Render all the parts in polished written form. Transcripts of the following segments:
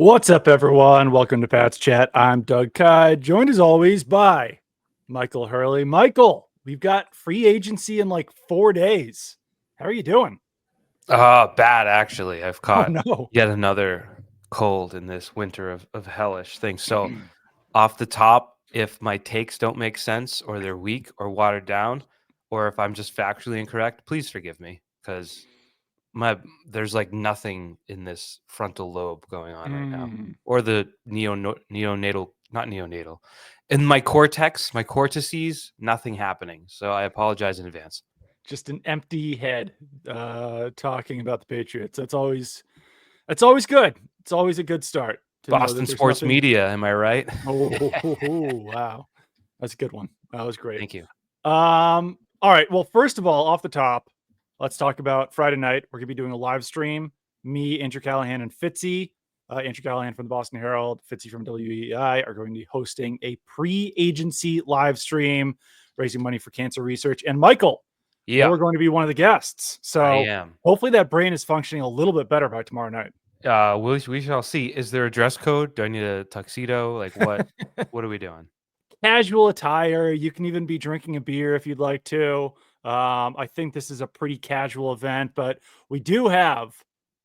What's up, everyone? Welcome to Pat's Chat. I'm Doug Kyed, joined as always by Michael Hurley. Michael, we've got free agency in like 4 days. How are you doing? Bad actually. I've Oh, caught no. yet another cold in this winter of hellish things. So off the top, if my takes don't make sense or they're weak or watered down, or if I'm just factually incorrect, please forgive me because there's like nothing in this frontal lobe going on right now, or the neonatal, not neonatal, in my cortex, my cortices, nothing happening. So I apologize in advance. Just an empty head talking about the Patriots. That's always good. It's always a good start to know Boston that there's sports nothing. media, am I right? Oh, wow. That's a good one. That was great. Thank you. All right. Well, first of all, off the top, let's talk about Friday night. We're going to be doing a live stream. Me, Andrew Callahan, and Fitzy. Andrew Callahan from the Boston Herald, Fitzy from WEI are going to be hosting a pre-agency live stream, raising money for cancer research. And Michael, Yeah, you're going to be one of the guests. I So am. hopefully that brain is functioning a little bit better by tomorrow night. We shall see. Is there a dress code? Do I need a tuxedo? Like what? What are we doing? Casual attire. You can even be drinking a beer if you'd like to. I think this is a pretty casual event, but we do have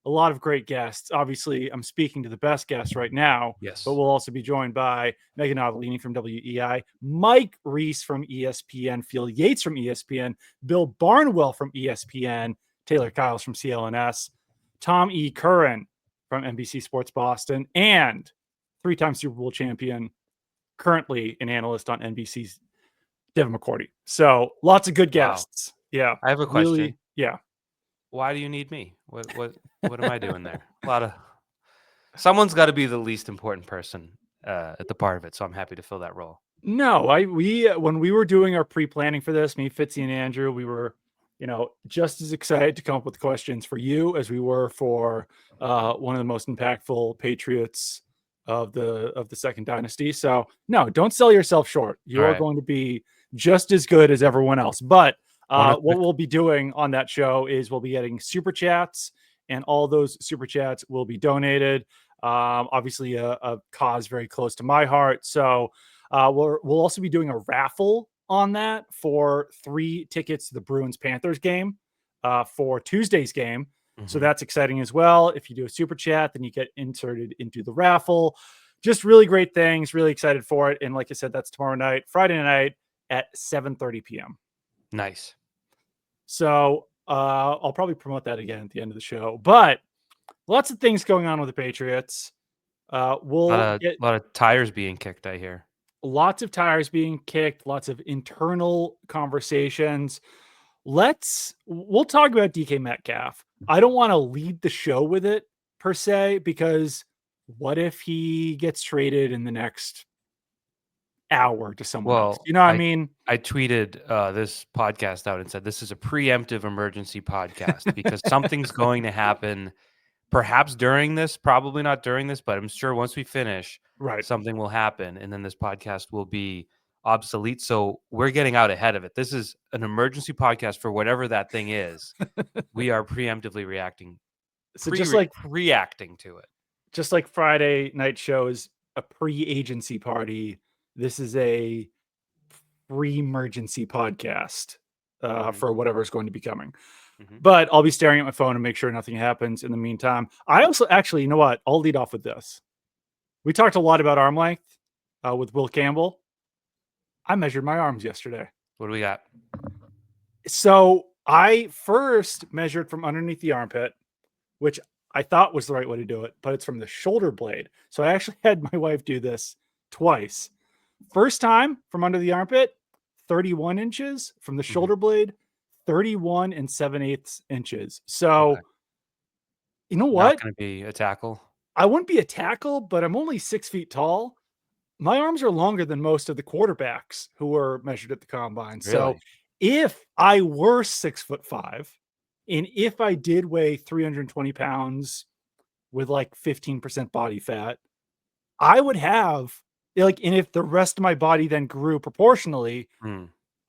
a lot of great guests. Obviously, I'm speaking to the best guest right now, Yes. but we'll also be joined by Meghan Ottolini from WEI, Mike Reiss from ESPN, Phil Yates from ESPN, Bill Barnwell from ESPN, Taylor Kyles from CLNS, Tom E. Curran from NBC Sports Boston, and three-time Super Bowl champion, currently an analyst on NBC's Devin McCourty. So lots of good guests. Wow. Yeah. I have a question. Really, yeah. Why do you need me? What am I doing there? Someone's got to be the least important person at the part of it. So I'm happy to fill that role. No, when we were doing our pre-planning for this, me, Fitzy, and Andrew, we were, just as excited to come up with questions for you as we were for one of the most impactful Patriots of the second dynasty. So no, don't sell yourself short. You All are right. going to be just as good as everyone else. But Wanna- what we'll be doing on that show is we'll be getting super chats, and all those super chats will be donated. Obviously, a cause very close to my heart. So we'll also be doing a raffle on that for 3 tickets to the Bruins Panthers game for Tuesday's game. So Mhm. that's exciting as well. If you do a super chat, then you get inserted into the raffle. Just really great things. Really excited for it. And like I said, that's tomorrow night, Friday night at 7:30 p.m. Nice. So I'll probably promote that again at the end of the show. But lots of things going on with the Patriots. We'll get lot of tires being kicked, I hear. lots of tires being kicked, lots of internal conversations. We'll talk about DK Metcalf. I don't want to lead the show with it per se, because what if he gets traded in the next hour to someone else? Well, You know what I mean? I tweeted this podcast out and said this is a preemptive emergency podcast because something's going to happen. Perhaps during this, probably not during this, but I'm sure once we finish, Right. something will happen, and then this podcast will be obsolete. So we're getting out ahead of it. This is an emergency podcast for whatever that thing is. We are preemptively reacting. So reacting to it. Just like Friday night show is a pre-agency party, this is a pre-emergency podcast for whatever is going to be coming. But I'll be staring at my phone and make sure nothing happens in the meantime. I also actually, you know what? I'll lead off with this. We talked a lot about arm length with Will Campbell. I measured my arms yesterday. What do we got? So I first measured from underneath the armpit, which I thought was the right way to do it, but it's from the shoulder blade. So I actually had my wife do this twice. First time from under the armpit, 31 inches. From the shoulder blade, 31 7/8 inches. So, you know what? Not going to be a tackle. I wouldn't be a tackle, but I'm only 6 feet tall. My arms are longer than most of the quarterbacks who were measured at the combine. Really? So if I were 6'5", and if I did weigh 320 pounds with like 15% body fat, I would have and if the rest of my body then grew proportionally,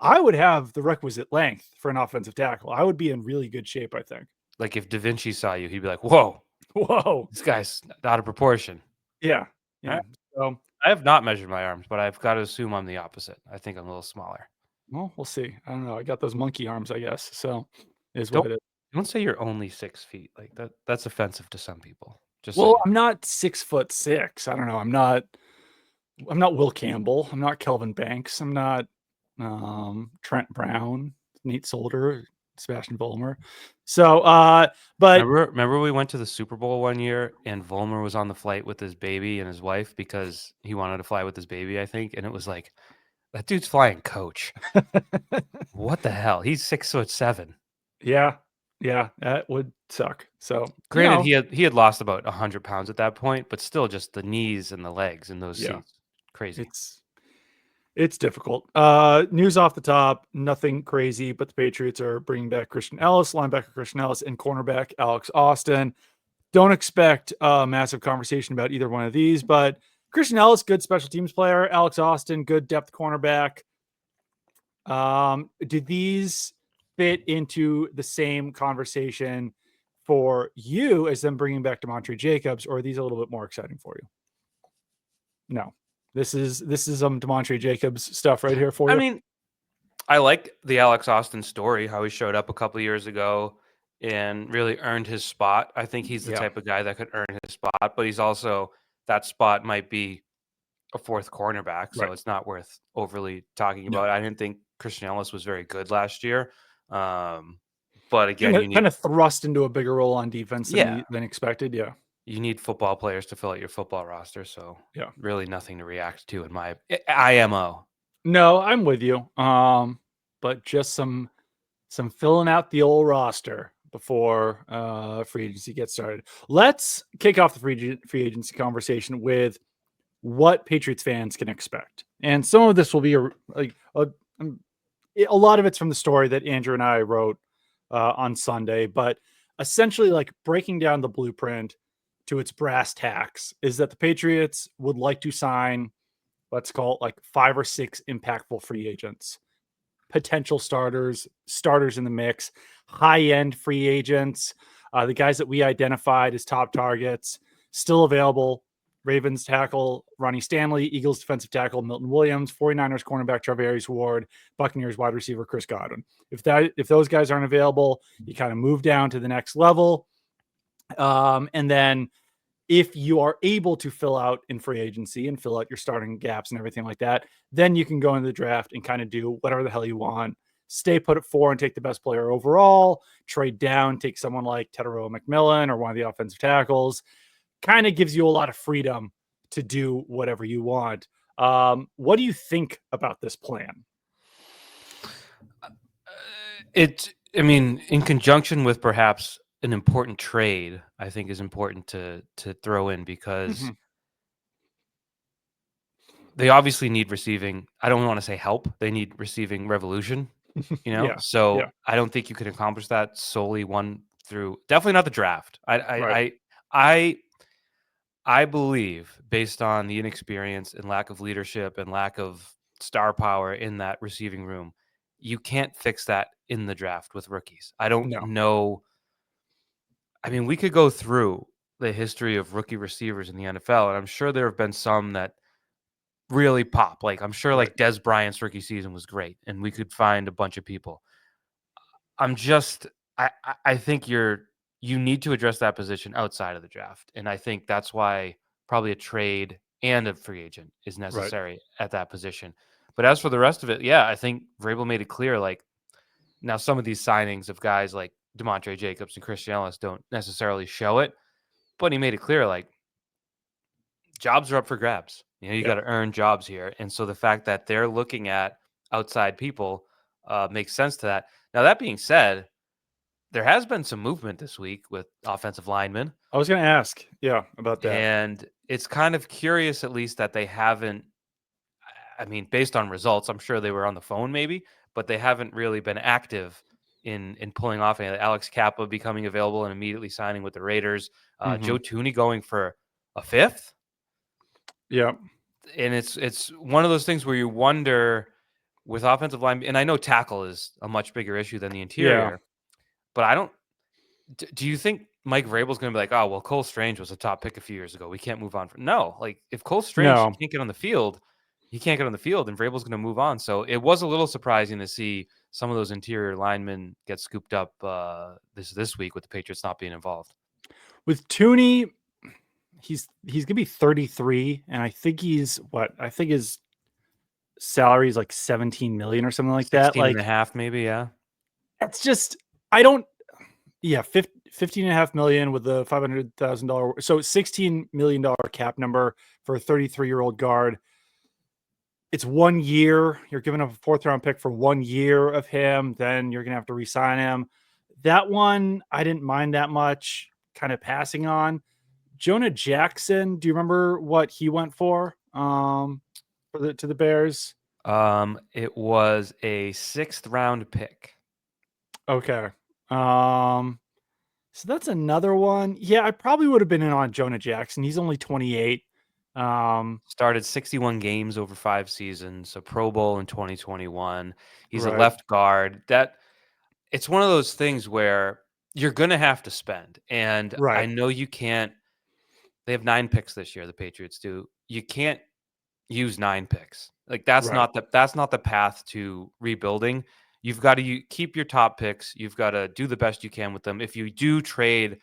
I would have the requisite length for an offensive tackle. I would be in really good shape, I think. Like if Da Vinci saw you, he'd be like, whoa, Whoa. this guy's out of proportion. Yeah. All Yeah. right. So, I have not measured my arms, but I've got to assume I'm the opposite. I think I'm a little smaller. well, we'll see. I don't know. I got those monkey arms, I guess. So, is Don't what it is. don't say you're only 6 feet. Like that's offensive to some people. Just Well, saying. I'm not 6'6". I don't know. I'm not Will Campbell. I'm not Kelvin Banks. I'm not Trent Brown, Nate Solder, Sebastian Vollmer. So, but Remember we went to the Super Bowl one year and Vollmer was on the flight with his baby and his wife because he wanted to fly with his baby, I think. And it was like, that dude's flying coach. What the hell? He's 6'7". yeah, yeah, that would suck. So, Granted, he had lost about 100 pounds at that point, but still just the knees and the legs in those yeah, seats. Crazy. it's difficult. News off the top, nothing crazy, but the Patriots are bringing back Christian Ellis, linebacker Christian Ellis, and cornerback Alex Austin. Don't expect a massive conversation about either one of these, but Christian Ellis, good special teams player. Alex Austin, good depth cornerback. Do these fit into the same conversation for you as them bringing back DeMontre Jacobs, or are these a little bit more exciting for you? No, this is DeMontre Jacobs stuff right here for I you. mean, I like the Alex Austin story, how he showed up a couple years ago and really earned his spot. I think he's the Yeah, type of guy that could earn his spot, but he's also that spot might be a fourth cornerback, so right. it's not worth overly talking No, about. I didn't think Christian Ellis was very good last year. But again, kind of thrust into a bigger role on defense yeah, than expected. Yeah, you need football players to fill out your football roster, so yeah. really nothing to react to in my IMO. No, I'm with you. But just some filling out the old roster before free agency gets started. Let's kick off the free agency conversation with what Patriots fans can expect, and some of this will be a lot of it's from the story that Andrew and I wrote on Sunday, but essentially, like breaking down the blueprint to its brass tacks, is that the Patriots would like to sign, let's call it like 5 or 6 impactful free agents, potential starters in the mix, high end free agents, the guys that we identified as top targets, still available. Ravens tackle Ronnie Stanley, Eagles defensive tackle Milton Williams, 49ers cornerback Travarius Ward, Buccaneers wide receiver Chris Godwin. If those guys aren't available, you kind of move down to the next level. And then if you are able to fill out in free agency and fill out your starting gaps and everything like that, then you can go into the draft and kind of do whatever the hell you want. Stay put at 4 and take the best player overall. Trade down, take someone like Tedero McMillan or one of the offensive tackles. Kind of gives you a lot of freedom to do whatever you want. What do you think about this plan? I mean, in conjunction with perhaps an important trade, I think is important to throw in because they obviously need receiving. I don't want to say help. They need receiving revolution, Yeah. So Yeah. I don't think you can accomplish that solely definitely not the draft. Right. I believe, based on the inexperience and lack of leadership and lack of star power in that receiving room, you can't fix that in the draft with rookies. I don't No. know. I mean, we could go through the history of rookie receivers in the NFL, and I'm sure there have been some that really pop. Like I'm sure, Right. like Des Bryant's rookie season was great, and we could find a bunch of people. I think you need to address that position outside of the draft, and I think that's why probably a trade and a free agent is Right. necessary at that position. But as for the rest of it, yeah, I think Vrabel made it clear. Like now, some of these signings of guys like DeMontre Jacobs and Christian Ellis don't necessarily show it, but he made it clear like jobs are up for grabs. You Yeah. got to earn jobs here, and so the fact that they're looking at outside people makes sense to that. Now, that being said, there has been some movement this week with offensive linemen, I was going to ask, yeah, about that. and it's kind of curious, at least, that they haven't. I mean, based on results, I'm sure they were on the phone, maybe, but they haven't really been active in pulling off any. Alex Kappa becoming available and immediately signing with the Raiders. Joe Tooney going for a fifth. Yeah. And it's one of those things where you wonder with offensive line, and I know tackle is a much bigger issue than the Yeah. interior, but I don't. Do you think Mike Vrabel's going to be like, oh, well, Cole Strange was a top pick a few years ago. We can't move on from. No, like if Cole Strange No. can't get on the field, he can't get on the field, and Vrabel's going to move on. So it was a little surprising to see some of those interior linemen get scooped up this week with the Patriots not being involved. With Tooney, he's gonna be 33, and I think his salary is like 17 million or something like that. 16 Like and a half, maybe, yeah. that's just I don't. Yeah, 15.5 million with the $500,000. So $16 million cap number for a 33-year-old guard. It's 1 year. You're giving up a 4th-round pick for 1 year of him. Then you're going to have to re-sign him. That one, I didn't mind that much, kind of passing on. Jonah Jackson, do you remember what he went for to the Bears? It was a 6th-round pick. Okay. So that's another one. Yeah, I probably would have been in on Jonah Jackson. He's only 28. Started 61 games over 5 seasons, a Pro Bowl in 2021. He's Right. a left guard. It's one of those things where you're going to have to spend. And Right. I know you can't. They have 9 picks this year, the Patriots do. You can't use 9 picks. Like that's Right. not the path to rebuilding. You've got to keep your top picks. You've got to do the best you can with them. If you do trade,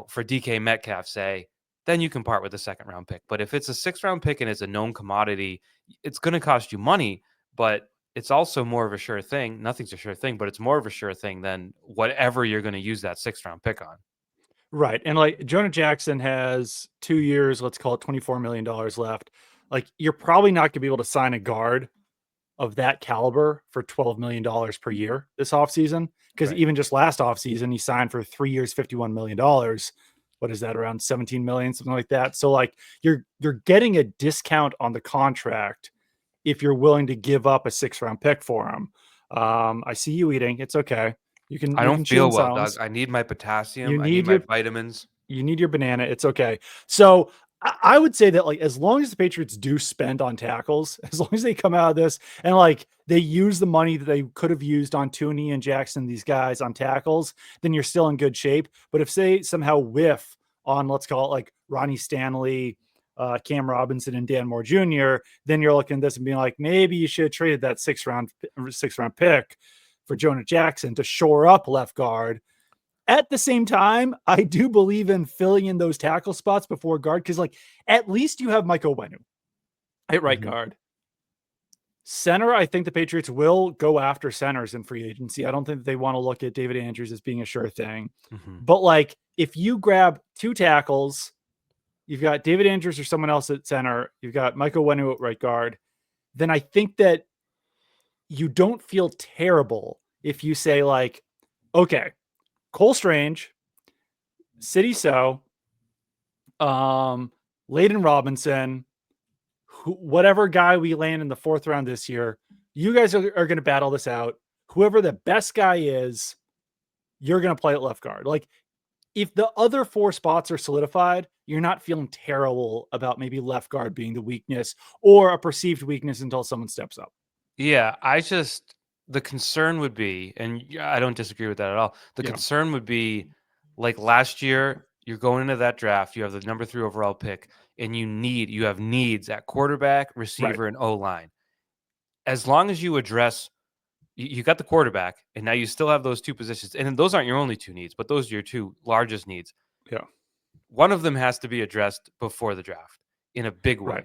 for DK Metcalf, say, then you can part with a 2nd-round pick. But if it's a 6th-round pick and it's a known commodity, it's going to cost you money, but it's also more of a sure thing. Nothing's a sure thing, but it's more of a sure thing than whatever you're going to use that 6th-round pick on. Right. And like Jonah Jackson has 2 years, let's call it $24 million left. Like you're probably not going to be able to sign a guard of that caliber for $12 million per year this offseason. Because Right. even just last offseason, he signed for 3 years, $51 million. What is that, around 17 million, something like that? So like you're getting a discount on the contract if you're willing to give up a 6th-round pick for him. I see you eating. It's okay. You can I you don't can chew in feel well, silence. Doug. I need my You potassium. I need need my your vitamins. you need your banana. It's okay. So I would say that like as long as the Patriots do spend on tackles, as long as they come out of this and like they use the money that they could have used on Tooney and Jackson, these guys on tackles, then you're still in good shape. But if they somehow whiff on, let's call it like Ronnie Stanley, Cam Robinson, and Dan Moore Jr., then you're looking at this and being like, maybe you should have traded that sixth round pick for Jonah Jackson to shore up left guard. At the same time, I do believe in filling in those tackle spots before guard because, like, at least you have Michael Wenu at right guard. Center, I think the Patriots will go after centers in free agency. I don't think they want to look at David Andrews as being a sure thing. But, like, if you grab 2 tackles, you've got David Andrews or someone else at center, you've got Michael Wenu at right guard, then I think that you don't feel terrible if you say, like, okay, Cole Strange, City So, Layden Robinson, whatever guy we land in the 4th round this year, you guys are going to battle this out. Whoever the best guy is, you're going to play at left guard. Like, if the other 4 spots are solidified, you're not feeling terrible about maybe left guard being the weakness or a perceived weakness until someone steps up. Yeah, the concern would be, and I don't disagree with that at all. The concern would be, like last year, you're going into that draft, you have the number 3 overall pick, and you have needs at quarterback, receiver, and O-line. As long as you address, you got the quarterback, and now you still have those 2 positions, and those aren't your only 2 needs, but those are your 2 largest needs. Yeah. One of them has to be addressed before the draft in a big way. Right.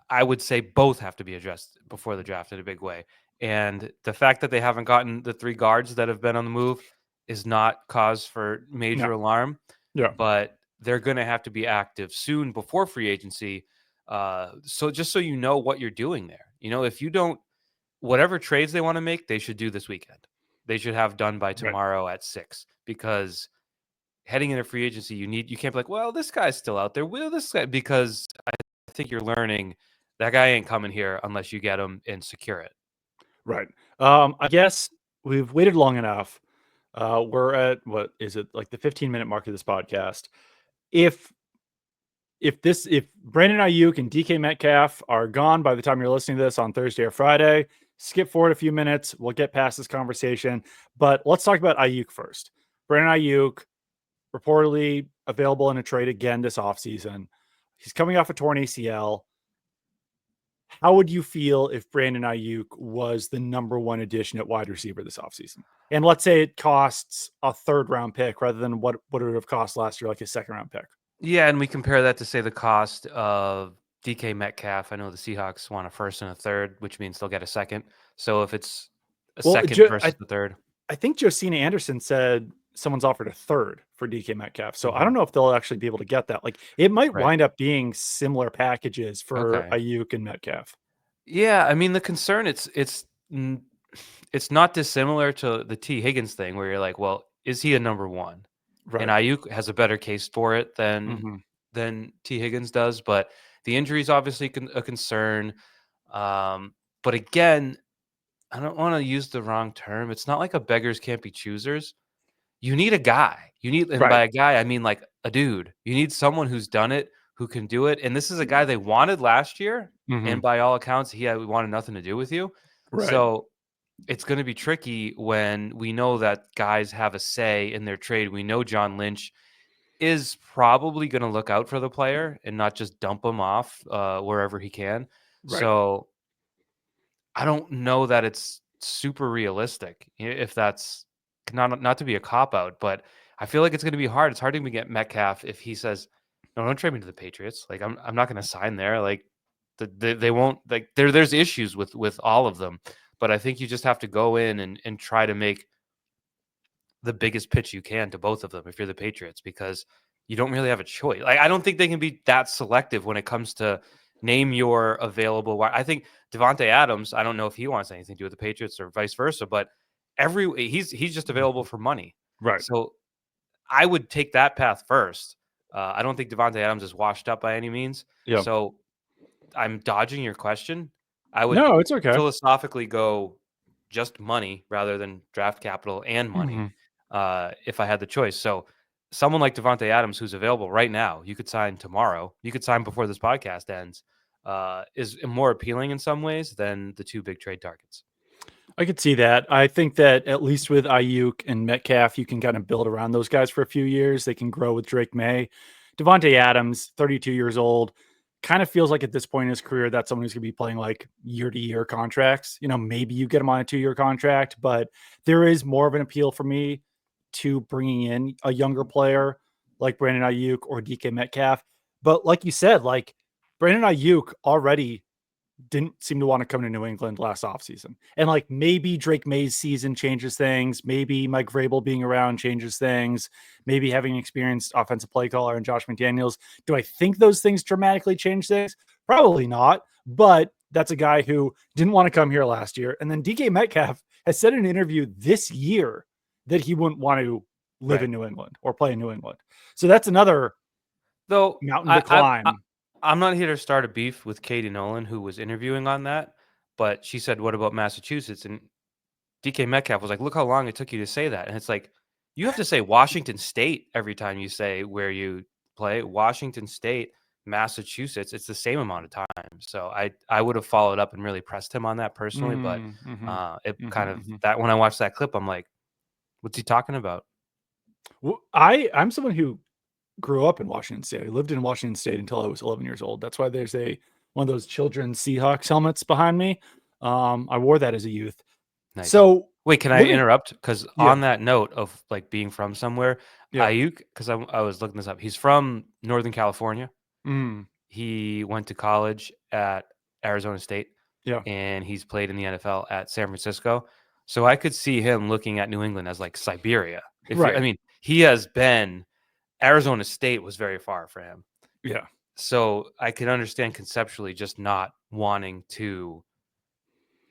I would say both have to be addressed before the draft in a big way. And the fact that they haven't gotten the 3 guards that have been on the move is not cause for major alarm. Yeah. But they're going to have to be active soon before free agency. So just so you know what you're doing there. If you don't, whatever trades they want to make, they should do this weekend. They should have done by tomorrow at 6, because heading into free agency, you can't be like, well, this guy's still out there. Well, this guy, because I think you're learning that guy ain't coming here unless you get him and secure it. Right. I guess we've waited long enough. We're at, what is it, like the 15-minute mark of this podcast. If Brandon Aiyuk and DK Metcalf are gone by the time you're listening to this on Thursday or Friday, skip forward a few minutes. We'll get past this conversation. But let's talk about Aiyuk first. Brandon Aiyuk, reportedly available in a trade again this offseason. He's coming off a torn ACL. How would you feel if Brandon Aiyuk was the number one addition at wide receiver this offseason? And let's say it costs a 3rd-round pick rather than what it would have cost last year, like a 2nd-round pick. Yeah, and we compare that to, say, the cost of DK Metcalf. I know the Seahawks want a 1st and a 3rd, which means they'll get a 2nd. So if it's a 2nd versus the 3rd. I think Josina Anderson said someone's offered a 3rd for DK Metcalf. So I don't Mhm. know if they'll actually be able to get that. Like, it might Right. wind up being similar packages for Okay. Aiyuk and Metcalf. Yeah, I mean, the concern, it's not dissimilar to the T. Higgins thing where you're like, well, is he a number one? And Right. Aiyuk has a better case for it Mhm. than T. Higgins does, but the injury is obviously a concern. But again, I don't want to use the wrong term. It's not like a beggars can't be choosers. You need a guy. And Right. by a guy, I mean like a dude. You need someone who's done it, who can do it. And this is a guy they wanted last year, and Mhm. by all accounts, he wanted nothing to do with you. Right. So it's going to be tricky when we know that guys have a say in their trade. We know John Lynch is probably going to look out for the player and not just dump him off wherever he can. Right. So I don't know that it's super realistic, if that's not to be a cop out, but I feel like it's going to be hard. It's hard to even get Metcalf if he says, "No, don't trade me to the Patriots." Like I'm not going to sign there. Like they won't. Like there's issues with all of them, but I think you just have to go in and try to make the biggest pitch you can to both of them if you're the Patriots, because you don't really have a choice. Like, I don't think they can be that selective when it comes to name your available. I think Devontae Adams, I don't know if he wants anything to do with the Patriots or vice versa, but he's just available for money. Right. So I would take that path first. I don't think Devontae Adams is washed up by any means. Yeah. So I'm dodging your question. I would No, it's okay. philosophically go just money rather than draft capital and money, Mhm. if I had the choice. So someone like Devontae Adams, who's available right now, you could sign tomorrow. You could sign before this podcast ends. Is more appealing in some ways than the 2 big trade targets. I could see that. I think that at least with Aiyuk and Metcalf, you can kind of build around those guys for a few years. They can grow with Drake May. Devontae Adams, 32 years old, kind of feels like at this point in his career, that's someone who's going to be playing like year-to-year contracts. Maybe you get him on a 2-year contract, but there is more of an appeal for me to bringing in a younger player like Brandon Aiyuk or DK Metcalf. But like you said, like Brandon Aiyuk already didn't seem to want to come to New England last offseason. And like maybe Drake May's season changes things. Maybe Mike Vrabel being around changes things. Maybe having an experienced offensive play caller and Josh McDaniels. Do I think those things dramatically change things? Probably not. But that's a guy who didn't want to come here last year. And then DK Metcalf has said in an interview this year that he wouldn't want to live in New England or play in New England. So that's another Though mountain to climb. I'm not here to start a beef with Katie Nolan, who was interviewing on that, but she said, "What about Massachusetts?" And DK Metcalf was like, "Look how long it took you to say that." And it's like, you have to say Washington State every time you say where you play. Washington State, Massachusetts. It's the same amount of time. So I would have followed up and really pressed him on that personally, but it kind of that when I watched that clip, I'm like, what's he talking about? Well, I'm someone who grew up in Washington State. I lived in Washington State until I was 11 years old. That's why there's one of those children's Seahawks helmets behind me. I wore that as a youth. Nice. So Wait, can I living, interrupt? Because yeah, on that note of like being from somewhere, yeah, Aiyuk, because I was looking this up. He's from Northern California. mm, He went to college at Arizona State, yeah, and he's played in the NFL at San Francisco. So I could see him looking at New England as like Siberia. I right, mean, he has been. Arizona State was very far for him. yeah. So I can understand conceptually just not wanting to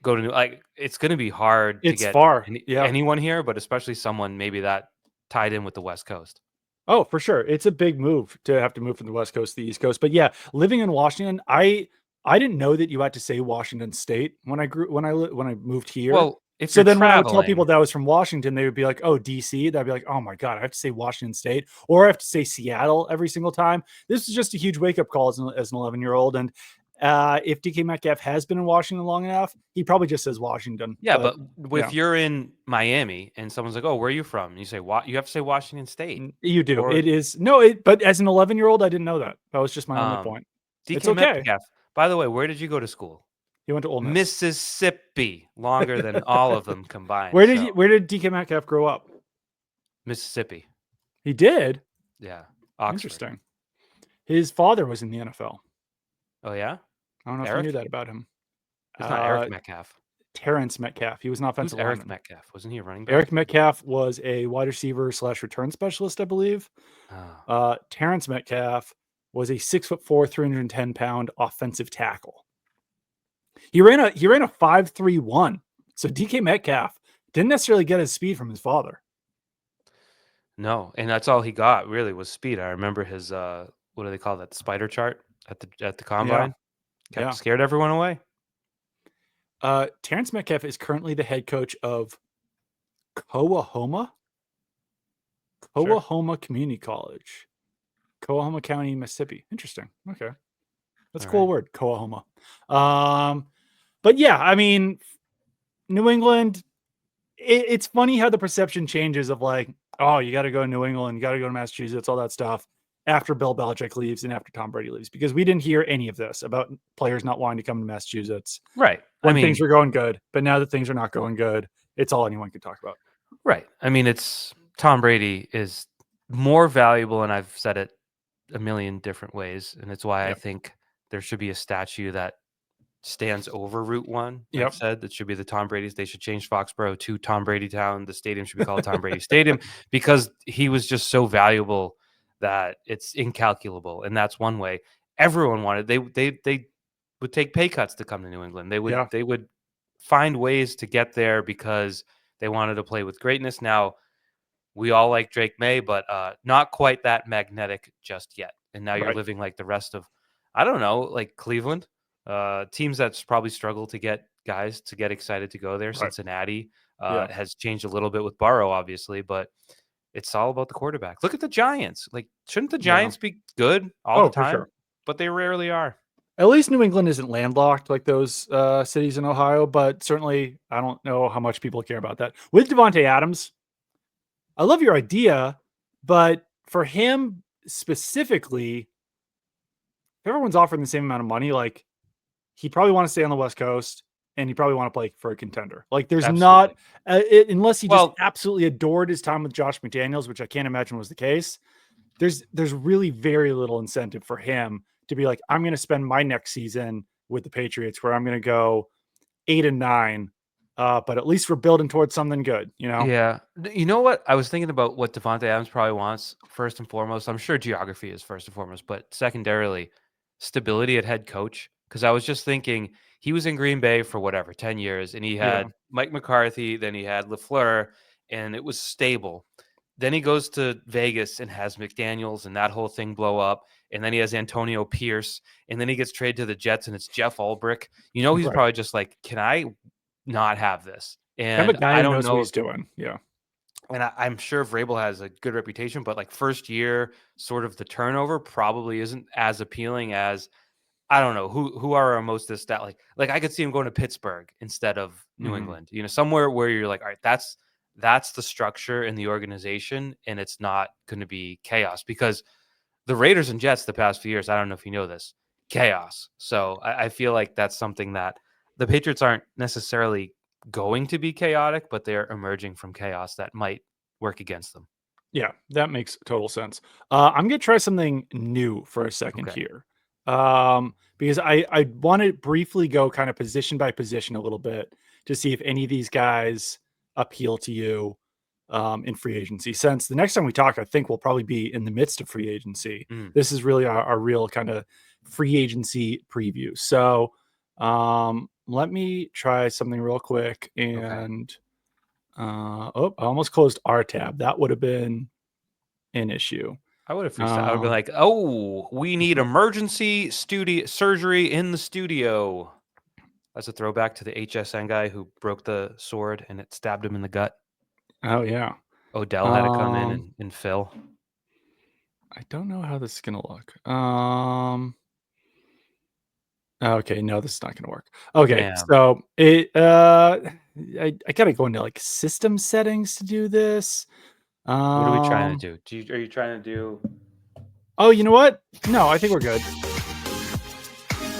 go to like it's going to be hard to It's get far, yeah. anyone here, but especially someone maybe that tied in with the West Coast. Oh, for sure. It's a big move to have to move from the West Coast to the East Coast. But yeah, living in Washington, I didn't know that you had to say Washington State when I moved here. Well, if So you're then when I would tell people traveling, that I was from Washington, they would be like, "Oh, DC." That'd be like, "Oh my God, I have to say Washington State or I have to say Seattle every single time." This is just a huge wake up call as an 11-year-old. And If DK Metcalf has been in Washington long enough, he probably just says Washington. Yeah, but if you're in Miami and someone's like, "Oh, where are you from?" And you say, "What?" You have to say Washington State. You do. Or, it is but as an 11-year-old, I didn't know that. That was just my only point. DK It's okay. Metcalf. By the way, where did you go to school? He went to Ole Miss. Mississippi, longer than all of them combined. Where did DK Metcalf grow up? Mississippi. He did? Yeah. Oxford. Interesting. His father was in the NFL. Oh, yeah? I don't know if you knew that about him. It's not Eric Metcalf. Terrence Metcalf. He was an offensive lineman. Eric Metcalf? Wasn't he a running back? Eric Metcalf was a wide receiver / return specialist, I believe. Oh. Terrence Metcalf was a 6'4", 310-pound offensive tackle. He ran a 5.31. So DK Metcalf didn't necessarily get his speed from his father. No, and that's all he got really was speed. I remember his what do they call that? The spider chart at the combine. Yeah. Scared everyone away. Terrence Metcalf is currently the head coach of Coahoma Community College, Coahoma County, Mississippi. Interesting. Okay, that's a cool word, Coahoma. But yeah, I mean, New England. It's funny how the perception changes of like, oh, you got to go to New England, you got to go to Massachusetts, all that stuff after Bill Belichick leaves and after Tom Brady leaves, because we didn't hear any of this about players not wanting to come to Massachusetts. Right. When things were going good, but now that things are not going good, it's all anyone can talk about. Right. I mean, it's Tom Brady is more valuable, and I've said it a million different ways, and it's why I think there should be a statue that stands over Route 1. I've said that should be the Tom Brady's. They should change Foxborough to Tom Brady Town. The stadium should be called Tom Brady Stadium because he was just so valuable that it's incalculable. And that's one way. Everyone wanted. They would take pay cuts to come to New England. They would find ways to get there because they wanted to play with greatness. Now we all like Drake May, but not quite that magnetic just yet. And now you're living like the rest of, I don't know, like Cleveland. Teams that's probably struggled to get guys to get excited to go there. Cincinnati has changed a little bit with Burrow, obviously, but it's all about the quarterback. Look at the Giants. Like, shouldn't the Giants be good all the time? Sure. But they rarely are. At least New England isn't landlocked like those cities in Ohio, but certainly I don't know how much people care about that. With Devontae Adams, I love your idea, but for him specifically, if everyone's offering the same amount of money, like, he'd probably want to stay on the West Coast, and he'd probably want to play for a contender. Like, there's not, unless he just absolutely adored his time with Josh McDaniels, which I can't imagine was the case. There's really very little incentive for him to be like, I'm going to spend my next season with the Patriots where I'm going to go 8-9, but at least we're building towards something good, you know? Yeah. You know what? I was thinking about what Devontae Adams probably wants first and foremost. I'm sure geography is first and foremost, but secondarily, stability at head coach. Because I was just thinking he was in Green Bay for 10 years, and he had Mike McCarthy, then he had LaFleur, and it was stable. Then he goes to Vegas and has McDaniels, and that whole thing blow up. And then he has Antonio Pierce, and then he gets traded to the Jets, and it's Jeff Ulbrich. You know, he's probably just like, can I not have this? And I don't know what he's doing. Yeah. And I'm sure Vrabel has a good reputation, but like first year, sort of the turnover probably isn't as appealing as, I don't know who are our most like I could see him going to Pittsburgh instead of New England, you know, somewhere where you're like, all right, that's the structure in the organization, and it's not going to be chaos, because the Raiders and Jets the past few years, I don't know if you know this, chaos. So I feel like that's something that the Patriots aren't necessarily going to be chaotic, but they're emerging from chaos that might work against them. Yeah, that makes total sense. I'm going to try something new for a second here. Because I want to briefly go kind of position by position a little bit to see if any of these guys appeal to you in free agency. Since the next time we talk, I think we'll probably be in the midst of free agency. This is really our real kind of free agency preview. So let me try something real quick. And I almost closed our tab. That would have been an issue. I would have freestyle. I would be like, oh, we need emergency studio surgery in the studio. That's a throwback to the HSN guy who broke the sword and it stabbed him in the gut. Oh, yeah. Odell had to come in and fill. I don't know how this is going to look. Okay, no, this is not going to work. Okay, Damn. so I gotta go into like system settings to do this. What are we trying to do? Are you trying to do? Oh, you know what? No, I think we're good.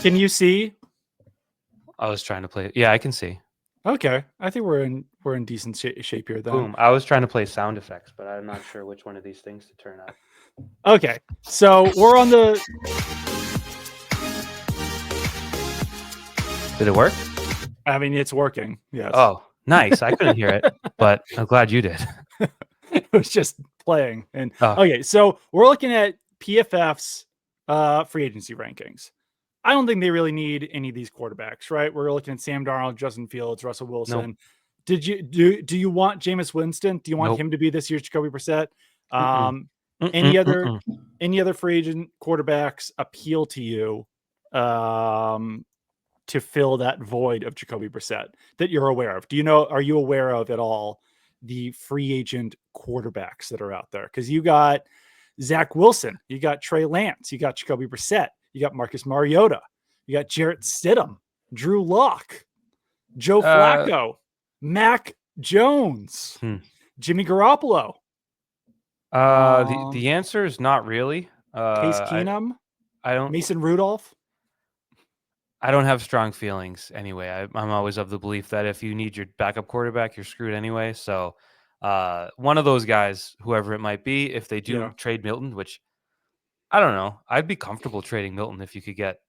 Can you see? I was trying to play. Yeah, I can see. Okay, I think we're in decent shape here then. Boom. I was trying to play sound effects, but I'm not sure which one of these things to turn up. Okay, so we're on the. Did it work? I mean, it's working. Yes. Oh, nice. I couldn't hear it, but I'm glad you did. It was just playing. And Oh. okay, so we're looking at PFF's free agency rankings. I don't think they really need any of these quarterbacks, right? We're looking at Sam Darnold, Justin Fields, Russell Wilson. Nope. Do you want Jameis Winston? Do you want Nope. him to be this year's Jacoby Brissett? Any Any other free agent quarterbacks appeal to you to fill that void of Jacoby Brissett that you're aware of? Are you aware of at all the free agent quarterbacks that are out there? Because you got Zach Wilson, you got Trey Lance, you got Jacoby Brissett, you got Marcus Mariota, you got Jarrett Stidham, Drew Lock, Joe Flacco, Mac Jones, Jimmy Garoppolo. The answer is not really. Case Keenum. Mason Rudolph. I don't have strong feelings anyway. I'm always of the belief that if you need your backup quarterback, you're screwed anyway. So one of those guys, whoever it might be, if they do trade Milton, which I don't know, I'd be comfortable trading Milton if you could get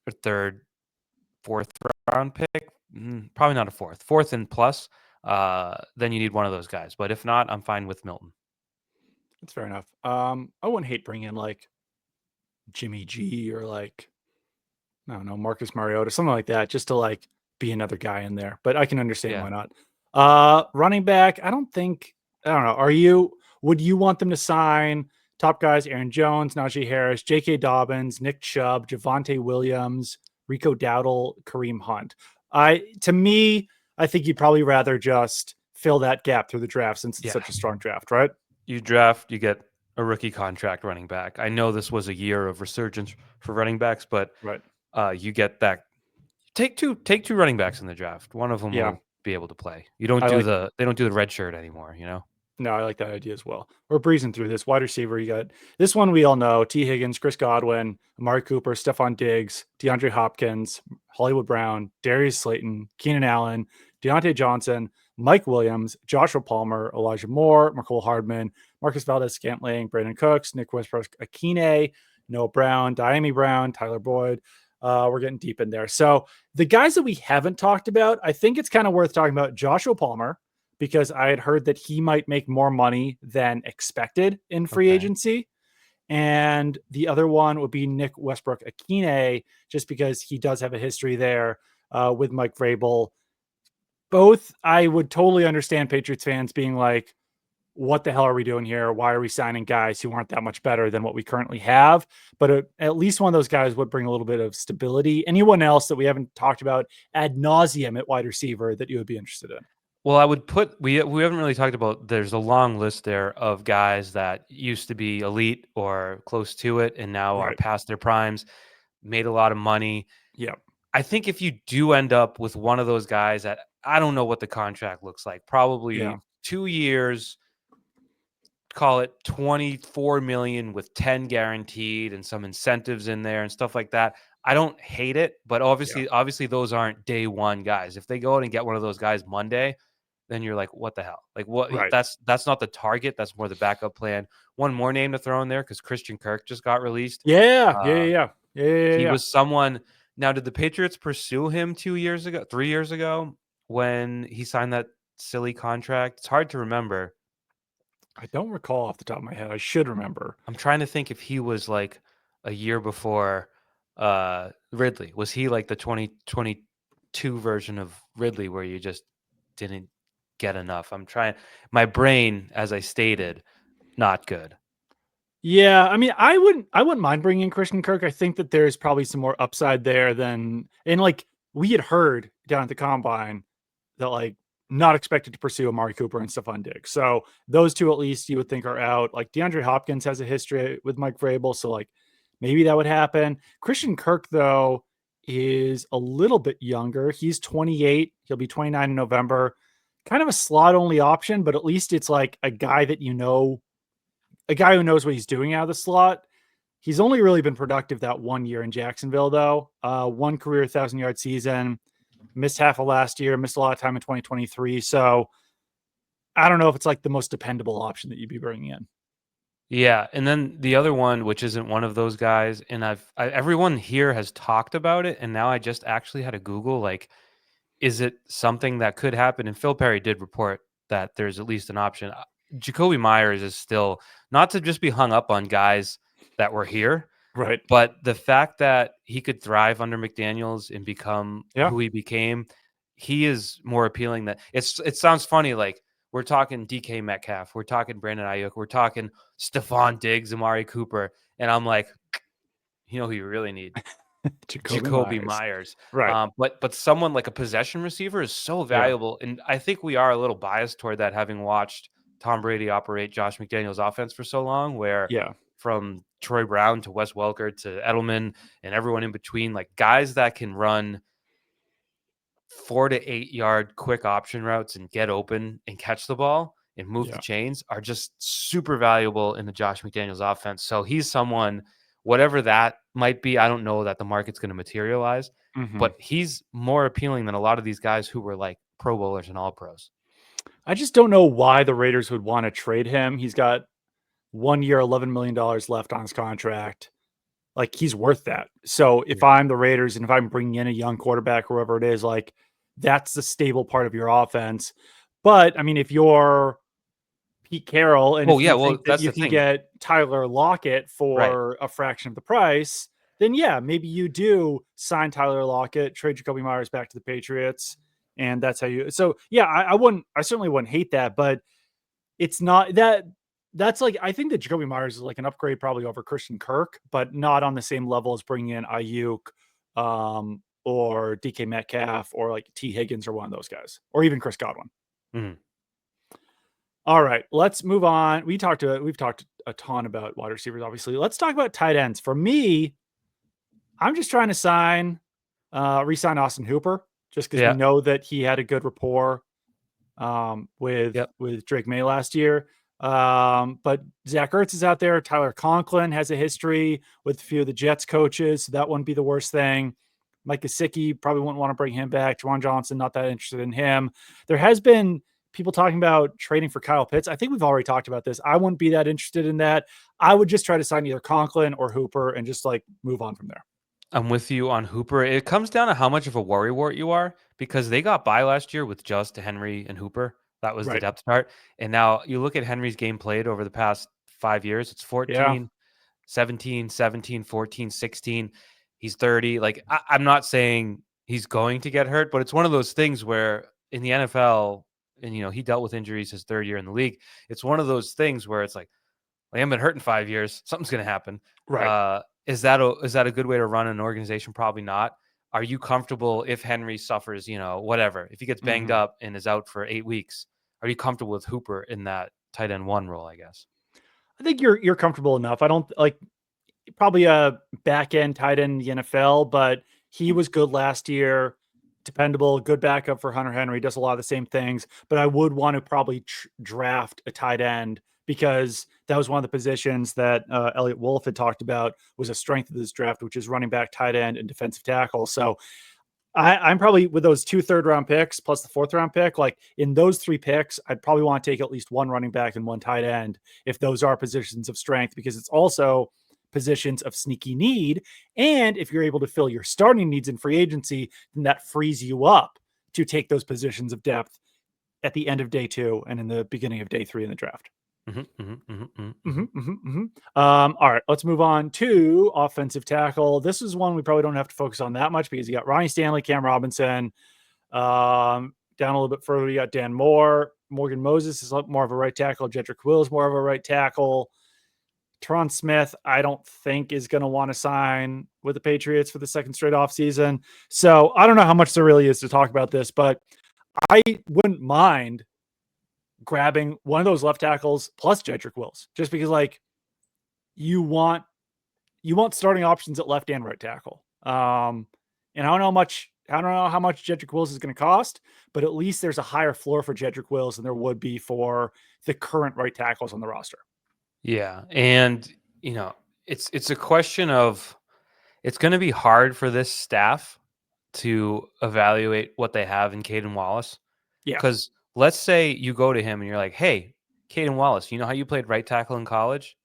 a third, fourth round pick. Probably not a fourth and plus. Then you need one of those guys. But if not, I'm fine with Milton. That's fair enough. I wouldn't hate bringing in like Jimmy G or like, I don't know, Marcus Mariota, something like that, just to like be another guy in there. But I can understand why not. Running back, I don't know. Would you want them to sign top guys, Aaron Jones, Najee Harris, J.K. Dobbins, Nick Chubb, Javonte Williams, Rico Dowdle, Kareem Hunt? To me, I think you'd probably rather just fill that gap through the draft since it's such a strong draft, right? You draft, you get a rookie contract running back. I know this was a year of resurgence for running backs, but you get that. Take two running backs in the draft. One of them will be able to play. You don't they don't do the red shirt anymore, you know? No, I like that idea as well. We're breezing through this. Wide receiver, you got this one we all know: T. Higgins, Chris Godwin, Amari Cooper, Stephon Diggs, DeAndre Hopkins, Hollywood Brown, Darius Slayton, Keenan Allen, Deontay Johnson, Mike Williams, Joshua Palmer, Elijah Moore, Mecole Hardman, Marcus Valdez-Scantling, Brandon Cooks, Nick Westbrook-Akine, Noah Brown, Diami Brown, Tyler Boyd. We're getting deep in there. So the guys that we haven't talked about, I think it's kind of worth talking about Joshua Palmer, because I had heard that he might make more money than expected in free agency. And the other one would be Nick Westbrook-Akine, just because he does have a history there with Mike Vrabel. Both, I would totally understand Patriots fans being like, what the hell are we doing here? Why are we signing guys who aren't that much better than what we currently have? But at least one of those guys would bring a little bit of stability. Anyone else that we haven't talked about ad nauseum at wide receiver that you would be interested in? Well, I would put we haven't really talked about. There's a long list there of guys that used to be elite or close to it, and now are past their primes, made a lot of money. Yeah, I think if you do end up with one of those guys that I don't know what the contract looks like, probably 2 years, call it 24 million with 10 guaranteed and some incentives in there and stuff like that. I don't hate it, but obviously those aren't day one guys. If they go out and get one of those guys Monday, then you're like, what the hell? Like what? That's not the target. That's more the backup plan. One more name to throw in there because Christian Kirk just got released. He was someone. Now, did the Patriots pursue him 3 years ago when he signed that silly contract? It's hard to remember. I don't recall off the top of my head. I should remember. I'm trying to think if he was like a year before Ridley. Was he like the 2022 version of Ridley where you just didn't get enough? I'm trying. My brain, as I stated, not good. Yeah, I mean, I wouldn't mind bringing in Christian Kirk. I think that there's probably some more upside there and like we had heard down at the combine that like not expected to pursue Amari Cooper and Stephon Diggs. So those two at least you would think are out. Like DeAndre Hopkins has a history with Mike Vrabel, so like maybe that would happen. Christian Kirk though, is a little bit younger. He's 28. He'll be 29 in November. Kind of a slot only option, but at least it's like a guy that a guy who knows what he's doing out of the slot. He's only really been productive that 1 year in Jacksonville, though. One career 1,000-yard season, missed half of last year, missed a lot of time in 2023. So I don't know if it's like the most dependable option that you'd be bringing in. Yeah, and then the other one, which isn't one of those guys, and everyone here has talked about it, and now I just actually had to Google, like, is it something that could happen? And Phil Perry did report that there's at least an option. Jacoby Myers is still not to just be hung up on guys that were here, Right. but the fact that he could thrive under McDaniels and become Yeah. who he became, he is more appealing. That it sounds funny, like we're talking DK Metcalf, we're talking Brandon Aiyuk, we're talking Stephon Diggs, Amari Cooper, and I'm like, you know who you really need? Jacoby Myers. Right. But someone like a possession receiver is so valuable. Yeah. And I think we are a little biased toward that, having watched Tom Brady operate Josh McDaniels' offense for so long, where from Troy Brown to Wes Welker to Edelman and everyone in between, like guys that can run 4 to 8 yard quick option routes and get open and catch the ball and move the chains are just super valuable in the Josh McDaniels offense. So he's someone, whatever that might be, I don't know that the market's going to materialize, but he's more appealing than a lot of these guys who were like Pro Bowlers and All Pros. I just don't know why the Raiders would want to trade him. He's got 1 year, $11 million left on his contract. Like, he's worth that. So if I'm the Raiders and if I'm bringing in a young quarterback or whoever it is, like, that's the stable part of your offense. But I mean, if you're Pete Carroll and if you think that you can get Tyler Lockett for a fraction of the price, then maybe you do sign Tyler Lockett, trade Jacoby Myers back to the Patriots, and that's how you. So I certainly wouldn't hate that, but it's not that. That's like, I think that Jacoby Myers is like an upgrade probably over Christian Kirk, but not on the same level as bringing in Aiyuk or DK Metcalf or like T. Higgins or one of those guys, or even Chris Godwin. All right, let's move on. We've talked a ton about wide receivers, obviously. Let's talk about tight ends. For me, I'm just trying to re-sign Austin Hooper, just because we know that he had a good rapport with Drake May last year. But Zach Ertz is out there. Tyler Conklin has a history with a few of the Jets coaches, so that wouldn't be the worst thing. Mike Gesicki, probably wouldn't want to bring him back. Juwan Johnson, not that interested in him. There has been people talking about trading for Kyle Pitts. I think we've already talked about this. I wouldn't be that interested in that. I would just try to sign either Conklin or Hooper and just like move on from there. I'm with you on Hooper. It comes down to how much of a worrywart you are, because they got by last year with just Henry and Hooper. That was the depth chart. And now you look at Henry's game played over the past 5 years. It's 14, 17, 17, 14, 16. He's 30. Like, I'm not saying he's going to get hurt, but it's one of those things where in the NFL, and, you know, he dealt with injuries his third year in the league. It's one of those things where it's like, I haven't been hurt in 5 years. Something's going to happen. Right. Is that a good way to run an organization? Probably not. Are you comfortable if Henry suffers, whatever, if he gets banged up and is out for 8 weeks? Are you comfortable with Hooper in that tight end one role, I guess? I think you're comfortable enough. I don't like probably a back end tight end in the NFL, but he was good last year. Dependable, good backup for Hunter Henry, does a lot of the same things, but I would want to probably draft a tight end because that was one of the positions that Elliot Wolf had talked about was a strength of this draft, which is running back, tight end, and defensive tackle. So I'm probably with those 2 third-round picks plus the 4th-round pick, like in those 3 picks, I'd probably want to take at least 1 running back and 1 tight end if those are positions of strength, because it's also positions of sneaky need. And if you're able to fill your starting needs in free agency, then that frees you up to take those positions of depth at the end of day 2 and in the beginning of day 3 in the draft. All right, let's move on to offensive tackle. This is one we probably don't have to focus on that much because you got Ronnie Stanley, Cam Robinson. Down a little bit further, you got Dan Moore. Morgan Moses is more of a right tackle. Jedrick Wills more of a right tackle. Teron Smith, I don't think is going to want to sign with the Patriots for the 2nd straight offseason. So I don't know how much there really is to talk about this, but I wouldn't mind grabbing one of those left tackles plus Jedrick Wills, just because like you want starting options at left and right tackle. And I don't know how much Jedrick Wills is going to cost, but at least there's a higher floor for Jedrick Wills than there would be for the current right tackles on the roster. Yeah, and it's a question of it's going to be hard for this staff to evaluate what they have in Caden Wallace. Yeah. Because let's say you go to him and you're like, hey, Caden Wallace, you know how you played right tackle in college?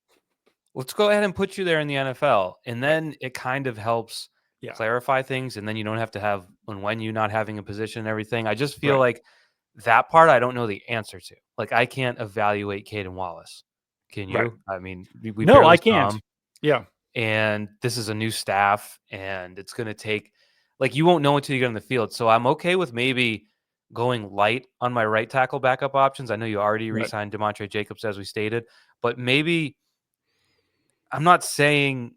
Let's go ahead and put you there in the NFL. And then it kind of helps clarify things. And then you don't have to have when you not having a position and everything. I just feel like that part I don't know the answer to. Like, I can't evaluate Caden Wallace. Can you? Right. I mean, no, I can't. Yeah. And this is a new staff, and it's going to take, like, you won't know until you get on the field. So I'm okay with maybe going light on my right tackle backup options. I know you already re-signed DeMontre Jacobs, as we stated, but maybe I'm not saying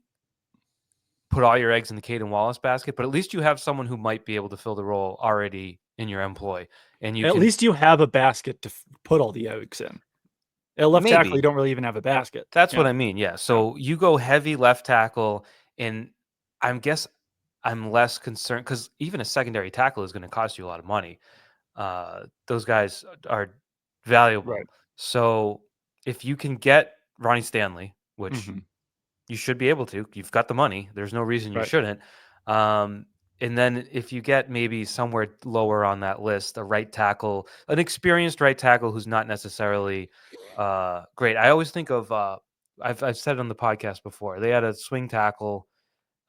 put all your eggs in the Caden Wallace basket, but at least you have someone who might be able to fill the role already in your employ. And at least you have a basket to put all the eggs in. At left tackle, you don't really even have a basket. That's what I mean. Yeah. So you go heavy left tackle, and I'm less concerned because even a secondary tackle is going to cost you a lot of money. Those guys are valuable. Right. So if you can get Ronnie Stanley, which you should be able to, you've got the money. There's no reason you shouldn't. And then if you get maybe somewhere lower on that list, a right tackle, an experienced right tackle who's not necessarily great. I always think of I've said it on the podcast before. They had a swing tackle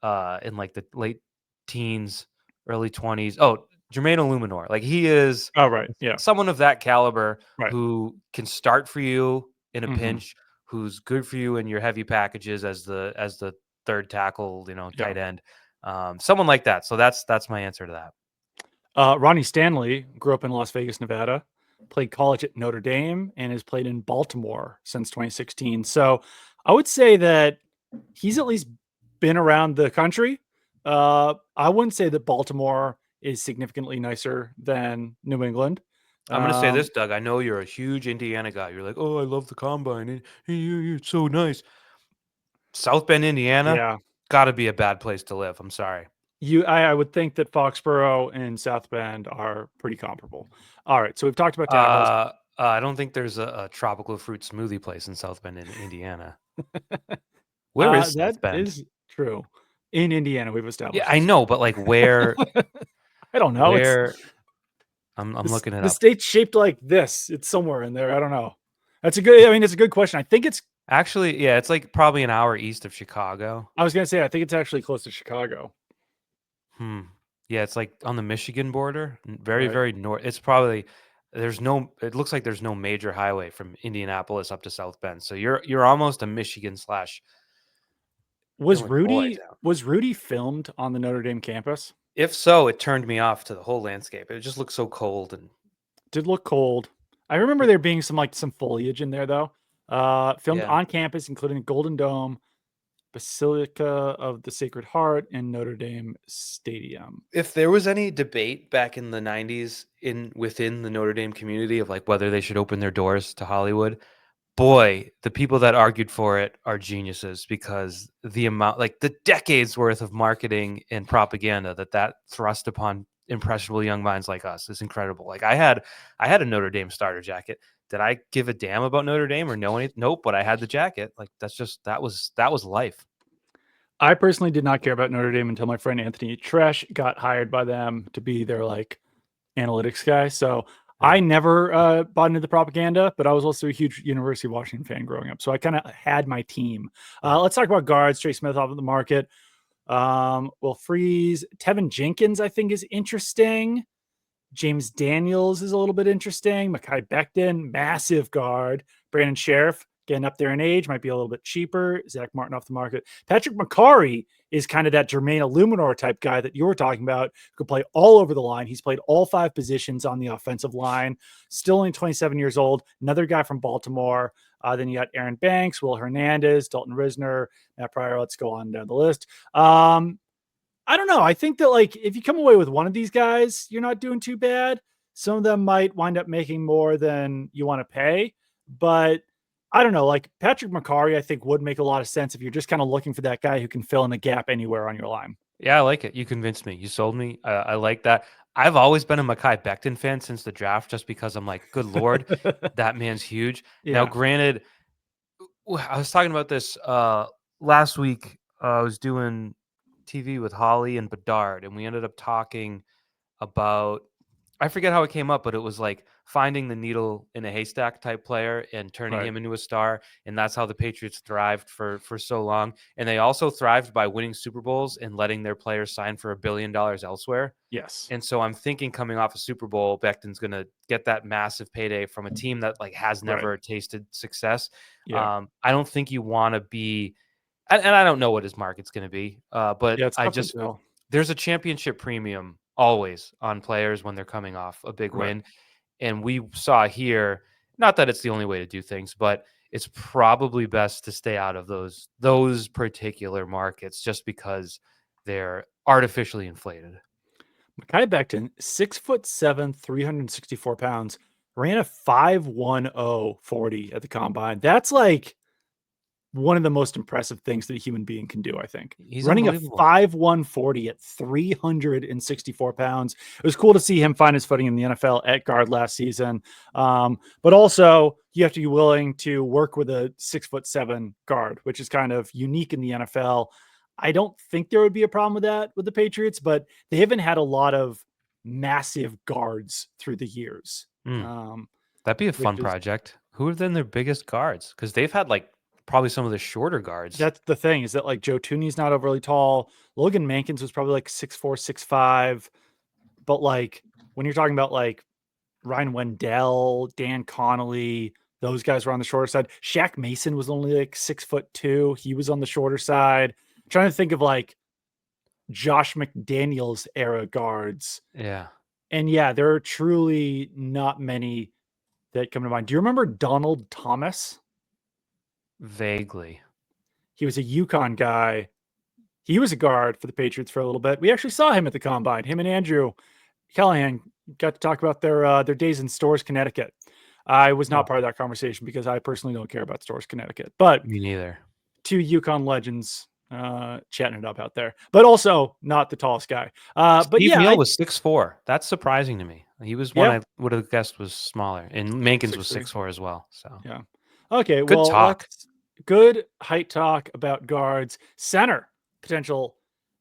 in like the late teens, early 20s. Oh, Jermaine Illuminor. Like, he is someone of that caliber who can start for you in a pinch, who's good for you in your heavy packages as the third tackle, tight end. Someone like that. So that's my answer to that. Ronnie Stanley grew up in Las Vegas, Nevada, played college at Notre Dame, and has played in Baltimore since 2016. So I would say that he's at least been around the country. I wouldn't say that Baltimore is significantly nicer than New England. I'm going to say this, Doug. I know you're a huge Indiana guy. You're like, oh, I love the combine. It's so nice. South Bend, Indiana, got to be a bad place to live. I'm sorry. I would think that Foxborough and South Bend are pretty comparable. All right, so we've talked about tackles. I don't think there's a tropical fruit smoothie place in South Bend, in Indiana. Where is South Bend? That is true. In Indiana, we've established. Yeah, I know, but like where? I don't know. Where? I'm looking it up. The state's shaped like this. It's somewhere in there. I don't know. It's a good question. I think it's actually, it's like probably an hour east of Chicago. I was gonna say, I think it's actually close to Chicago. Yeah, it's like on the Michigan border, very, very north. It's probably it looks like there's no major highway from Indianapolis up to South Bend. So you're almost a Michigan / Was Rudy filmed on the Notre Dame campus? If so, it turned me off to the whole landscape. It just looked so cold and did look cold. I remember there being some foliage in there though. Filmed on campus, including the Golden Dome, Basilica of the Sacred Heart, and Notre Dame Stadium. If there was any debate back in the 90s within the Notre Dame community of like whether they should open their doors to Hollywood, boy, the people that argued for it are geniuses, because the amount, like the decades worth of marketing and propaganda that thrust upon impressionable young minds like us is incredible. Like I had a Notre Dame starter jacket. Did I give a damn about Notre Dame or know anything? Nope, but I had the jacket. Like that was life. I personally did not care about Notre Dame until my friend Anthony Tresh got hired by them to be their like analytics guy. So I never bought into the propaganda, but I was also a huge University of Washington fan growing up. So I kind of had my team. Let's talk about guards. Trey Smith off of the market. Will Freeze. Tevin Jenkins, I think, is interesting. James Daniels is a little bit interesting. Mekhi Becton, massive guard. Brandon Sheriff, getting up there in age, might be a little bit cheaper. Zach Martin off the market. Patrick McCarry is kind of that Jermaine Illuminor type guy that you were talking about, who could play all over the line. He's played all 5 positions on the offensive line. Still only 27 years old. Another guy from Baltimore. Then you got Aaron Banks, Will Hernandez, Dalton Risner, Matt Pryor. Let's go on down the list. I don't know. I think that like if you come away with one of these guys, you're not doing too bad. Some of them might wind up making more than you want to pay, but I don't know. Like Patrick McCarry, I think would make a lot of sense if you're just kind of looking for that guy who can fill in the gap anywhere on your line. Yeah, I like it. You convinced me. You sold me. I like that. I've always been a Mekhi Becton fan since the draft, just because I'm like, good Lord, that man's huge. Now, Yeah. granted, I was talking about this last week. I was doing TV with Holly and Bedard, and we ended up talking about, I forget how it came up, but it was like finding the needle in a haystack type player and turning Right. him into a star. And that's how the Patriots thrived for so long. And they also thrived by winning Super Bowls and letting their players sign for $1 billion elsewhere. Yes. And so I'm thinking, coming off a Super Bowl, Becton's going to get that massive payday from a team that like has Right. never tasted success. Yeah. I don't think you want to be, and I don't know what his market's going to be, but Yeah, it's I tough to just, tell. there's a championship premium always on players when they're coming off a big Right. win. And we saw here, not that it's the only way to do things, but it's probably best to stay out of those particular markets just because they're artificially inflated. Mekhi Becton, 6'7", 364 pounds, ran a 5.10 40 at the combine. That's like one of the most impressive things that a human being can do, I think. He's Running a unbelievable. 5.1 40 at 364 pounds. It was cool to see him find his footing in the NFL at guard last season. But also, you have to be willing to work with a 6'7" guard, which is kind of unique in the NFL. I don't think there would be a problem with that with the Patriots, but they haven't had a lot of massive guards through the years. That'd be a Which fun is project. Who have been their biggest guards? Because they've had like probably some of the shorter guards. That's the thing, is that like Joe Tooney's not overly tall. Logan Mankins was probably like 6'4", 6'5". But like when you're talking about like Ryan Wendell, Dan Connolly, those guys were on the shorter side. Shaq Mason was only like 6'2". He was on the shorter side. I'm trying to think of like Josh McDaniels era guards. Yeah, And yeah, there are truly not many that come to mind. Do you remember Donald Thomas? vaguely. He was a Yukon guy. He was a guard for the Patriots for a little bit. We actually saw him at the combine. Him and Andrew Callahan got to talk about their days in Stores, Connecticut. I was not Oh, part of that conversation because I personally don't care about Stores, Connecticut. But me neither. two Yukon legends chatting it up out there, but also not the tallest guy. But Steve yeah, Neal was 6'4". That's surprising to me. He was one yeah, I would have guessed was smaller, and Mankins was 6'3". 6'4" as well. So Yeah. Okay. good Well, talk. let's good height talk about guards. Center potential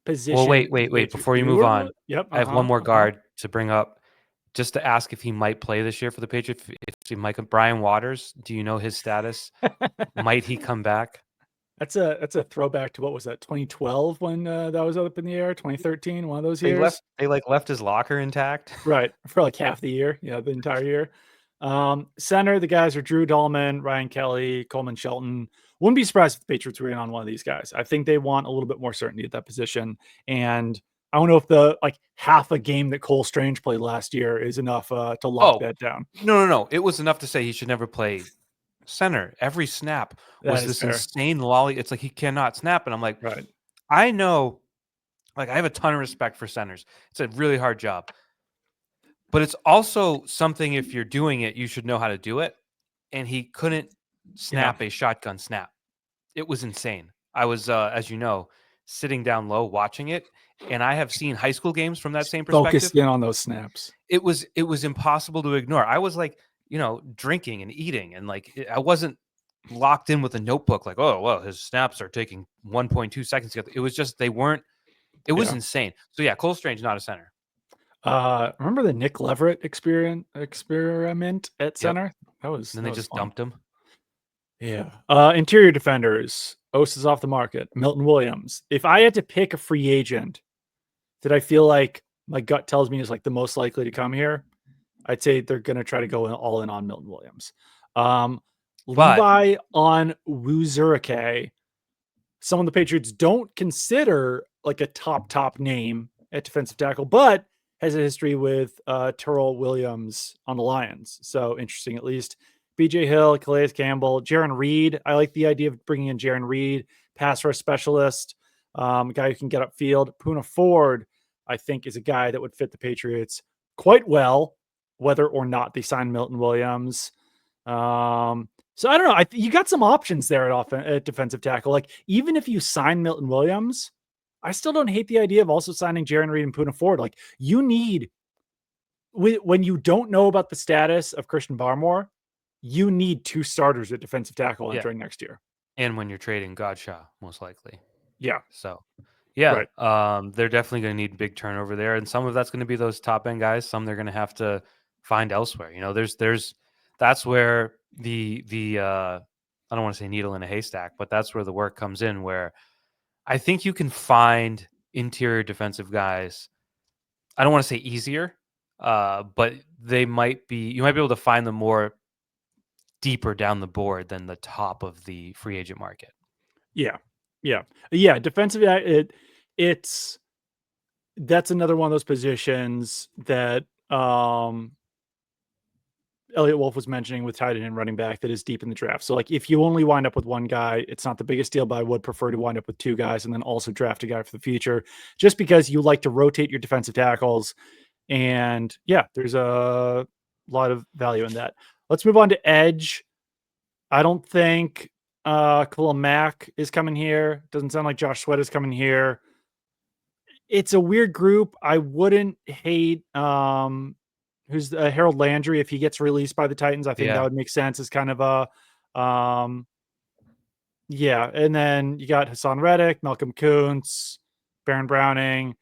Well, position wait, for the wait, wait. Patriots. Before you move on, Yep. I have one more guard to bring up, just to ask if he might play this year for the Patriots. If he might, Brian Waters. Do you know his status? Might he come back? That's a throwback to what was that 2012 when that was up in the air, 2013, one of those They years. left his locker intact. Right. For like half the year. Yeah, the entire year. Center, the guys are Drew Dahlman, Ryan Kelly, Coleman Shelton. Wouldn't be surprised if the Patriots were in on one of these guys. I think they want a little bit more certainty at that position. And I don't know if the like half a game that Cole Strange played last year is enough to lock Oh, that down. no. It was enough to say he should never play center. Every snap That was is this fair. insane lolly. It's like he cannot snap. And I'm like, Right. I know, like, I have a ton of respect for centers. It's a really hard job. But it's also something, if you're doing it, you should know how to do it. And he couldn't Yeah. snap a shotgun snap. It was insane. I was, as you know, sitting down low watching it. And I have seen high school games from that same perspective. Focused in on those snaps. It was impossible to ignore. I was like, drinking and eating, and like I wasn't locked in with a notebook like, oh well, his snaps are taking 1.2 seconds to get. It was just they weren't. It was Yeah. insane. So yeah, Cole Strange not a center. Remember the Nick Leverett experiment at Yep. center? That was And then they just fun. dumped him. Yeah. Interior defenders. Oss is off the market. Milton Williams. If I had to pick a free agent that I feel like my gut tells me is like the most likely to come here, I'd say they're going to try to go all in on Milton Williams. Levi on Wuzurike. Someone the Patriots don't consider like a top name at defensive tackle, but has a history with Terrell Williams on the Lions. So interesting, at least. BJ Hill, Calais Campbell, Jaron Reed. I like the idea of bringing in Jaron Reed, pass rush specialist, a guy who can get upfield. Poona Ford, I think, is a guy that would fit the Patriots quite well, whether or not they sign Milton Williams. So I don't know. You got some options there at defensive tackle. Like even if you sign Milton Williams, I still don't hate the idea of also signing Jaron Reed and Poona Ford. Like, you need, when you don't know about the status of Christian Barmore, you need 2 starters at defensive tackle entering next year. And when you're trading Godshaw, most likely. Yeah. So, yeah, right. They're definitely going to need big turnover there, and some of that's going to be those top end guys. Some they're going to have to find elsewhere. You know, that's where the I don't want to say needle in a haystack, but that's where the work comes in. Where I think you can find interior defensive guys. I don't want to say easier, but you might be able to find them more deeper down the board than the top of the free agent market. Yeah. Defensive, that's another one of those positions that Elliot Wolf was mentioning with tight end and running back that is deep in the draft. So, like, if you only wind up with one guy, it's not the biggest deal, but I would prefer to wind up with 2 guys and then also draft a guy for the future, just because you like to rotate your defensive tackles. And yeah, there's a lot of value in that. Let's move on to edge. I don't think Khalil Mack is coming here. Doesn't sound like Josh Sweat is coming here. It's a weird group. I wouldn't hate who's Harold Landry if he gets released by the Titans. I think that would make sense as kind of a and then you got Hassan Reddick, Malcolm Kuntz, Baron Browning,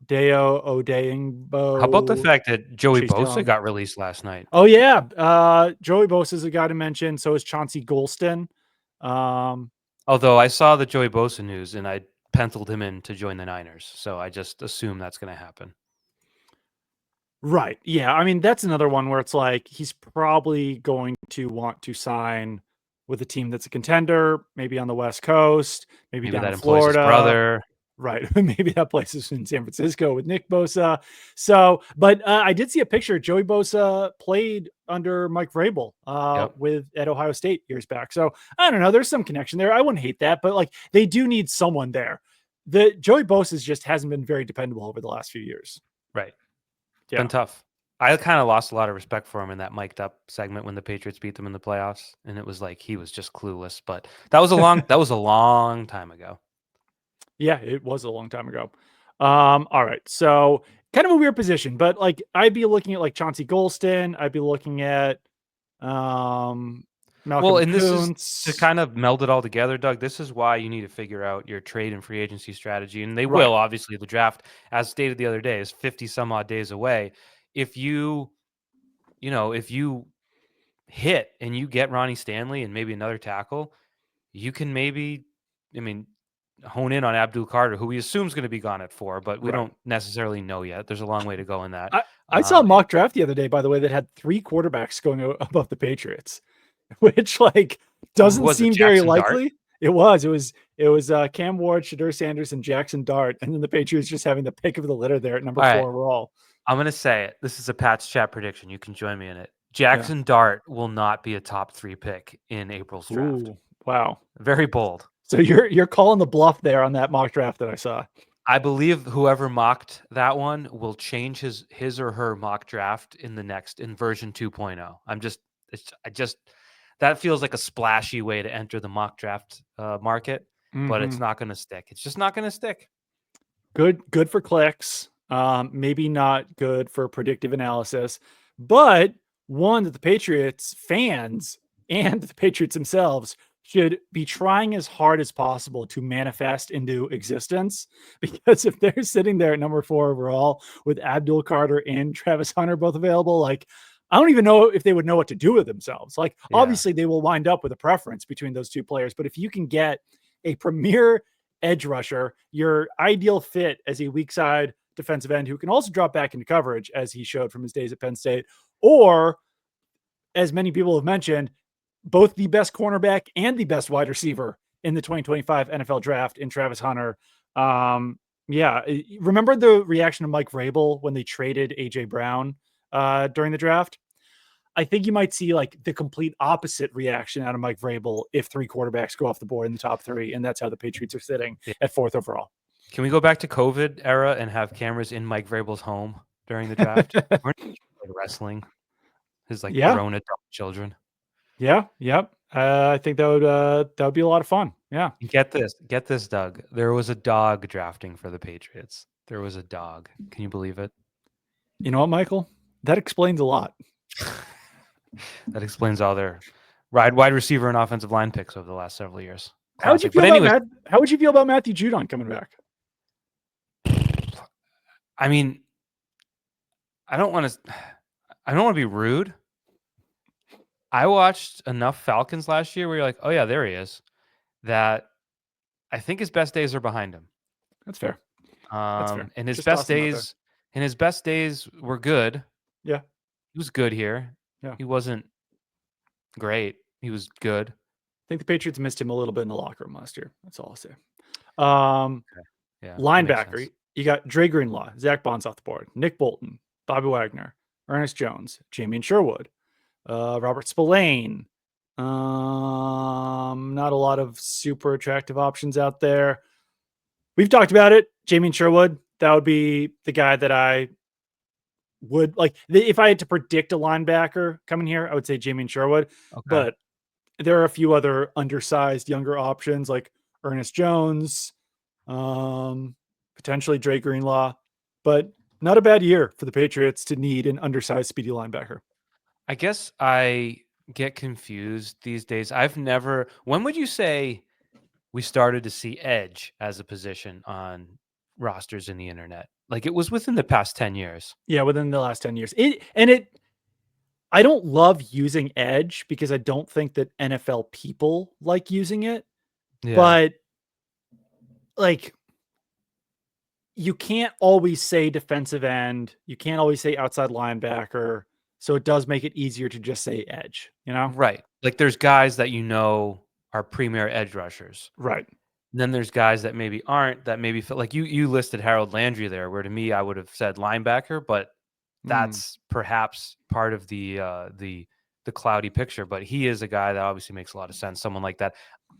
Deo Odeyingbo. How about the fact that Joey Bosa got released last night? Oh yeah, Joey Bosa is a guy to mention. So is Chauncey Golston. Although I saw the Joey Bosa news and I penciled him in to join the Niners, so I just assume that's going to happen. Right. Yeah. I mean, that's another one where it's like he's probably going to want to sign with a team that's a contender, maybe on the West Coast, maybe down in Florida. His brother. Right. Maybe that place is in San Francisco with Nick Bosa. So, but I did see a picture. Joey Bosa played under Mike Vrabel at Ohio State years back. So I don't know. There's some connection there. I wouldn't hate that, but like they do need someone there. The Joey Bosa just hasn't been very dependable over the last few years. Right. Been tough. I kind of lost a lot of respect for him in that mic'd up segment when the Patriots beat them in the playoffs, and it was like he was just clueless. But that was a long time ago. Yeah, it was a long time ago. All right, so kind of a weird position, but like I'd be looking at like Chauncey Golston. I'd be looking at Malcolm Kuntz. This is to kind of meld it all together, Doug. This is why you need to figure out your trade and free agency strategy, and they will. Obviously, the draft, as stated the other day, is 50 some odd days away. If you hit and you get Ronnie Stanley and maybe another tackle, you can maybe, hone in on Abdul Carter, who we assume is going to be gone at 4, but we don't necessarily know yet. There's a long way to go in that. I saw a mock draft the other day, by the way, that had 3 quarterbacks going above the Patriots, which like doesn't seem very likely. Dart? It was Cam Ward, Shadur Sanders, and Jackson Dart, and then the Patriots just having the pick of the litter there at number 4 overall. I'm going to say it. This is a Pat's chat prediction. You can join me in it. Jackson Dart will not be a top 3 pick in April's draft. Ooh, wow. Very bold. So you're calling the bluff there on that mock draft that I saw. I believe whoever mocked that one will change his or her mock draft in version 2.0. That feels like a splashy way to enter the mock draft market, but it's not going to stick. It's just not going to stick. Good for clicks. Maybe not good for predictive analysis, but one that the Patriots fans and the Patriots themselves should be trying as hard as possible to manifest into existence, because if they're sitting there at number 4 overall with Abdul Carter and Travis Hunter both available, like I don't even know if they would know what to do with themselves. Like obviously they will wind up with a preference between those 2 players, but if you can get a premier edge rusher, your ideal fit as a weak side defensive end who can also drop back into coverage as he showed from his days at Penn State, or as many people have mentioned, both the best cornerback and the best wide receiver in the 2025 NFL draft in Travis Hunter. Remember the reaction of Mike Vrabel when they traded AJ Brown during the draft? I think you might see like the complete opposite reaction out of Mike Vrabel if 3 quarterbacks go off the board in the top 3, and that's how the Patriots are sitting at 4th overall. Can we go back to COVID era and have cameras in Mike Vrabel's home during the draft? Weren't like wrestling his grown adult children? Yeah. Yep. I think that would be a lot of fun. Yeah. Get this, Doug. There was a dog drafting for the Patriots. There was a dog. Can you believe it? You know what, Michael? That explains a lot. That explains all their wide receiver and offensive line picks over the last several years. How would you Classic. feel But anyways, How would you feel about Matthew Judon coming back? I mean, I don't want to be rude. I watched enough Falcons last year where you're like, oh yeah, there he is. That I think his best days are behind him. That's fair. That's fair. And his Just best toss him out there. days were good. Yeah. He was good here. Yeah. He wasn't great. He was good. I think the Patriots missed him a little bit in the locker room last year. That's all I'll say. Okay. Yeah. Linebacker. You got Dre Greenlaw, Zach Bonds off the board, Nick Bolton, Bobby Wagner, Ernest Jones, Jamie Sherwood, Robert Spillane. Not a lot of super attractive options out there. We've talked about it. Jamie Sherwood, that would be the guy that I would like. If I had to predict a linebacker coming here, I would say Jamie Sherwood. Okay. But there are a few other undersized younger options like Ernest Jones, potentially Dre Greenlaw, but not a bad year for the Patriots to need an undersized speedy linebacker. I guess I get confused these days. When would you say we started to see edge as a position on rosters in the internet? Like it was within the past 10 years. Yeah, within the last 10 years. I don't love using edge because I don't think that NFL people like using it. Yeah. But like you can't always say defensive end. You can't always say outside linebacker. So it does make it easier to just say edge, you know? Right. Like there's guys that are premier edge rushers. Right. And then there's guys that maybe aren't, that maybe feel like you listed Harold Landry there, where to me I would have said linebacker, but that's perhaps part of the cloudy picture. But he is a guy that obviously makes a lot of sense. Someone like that.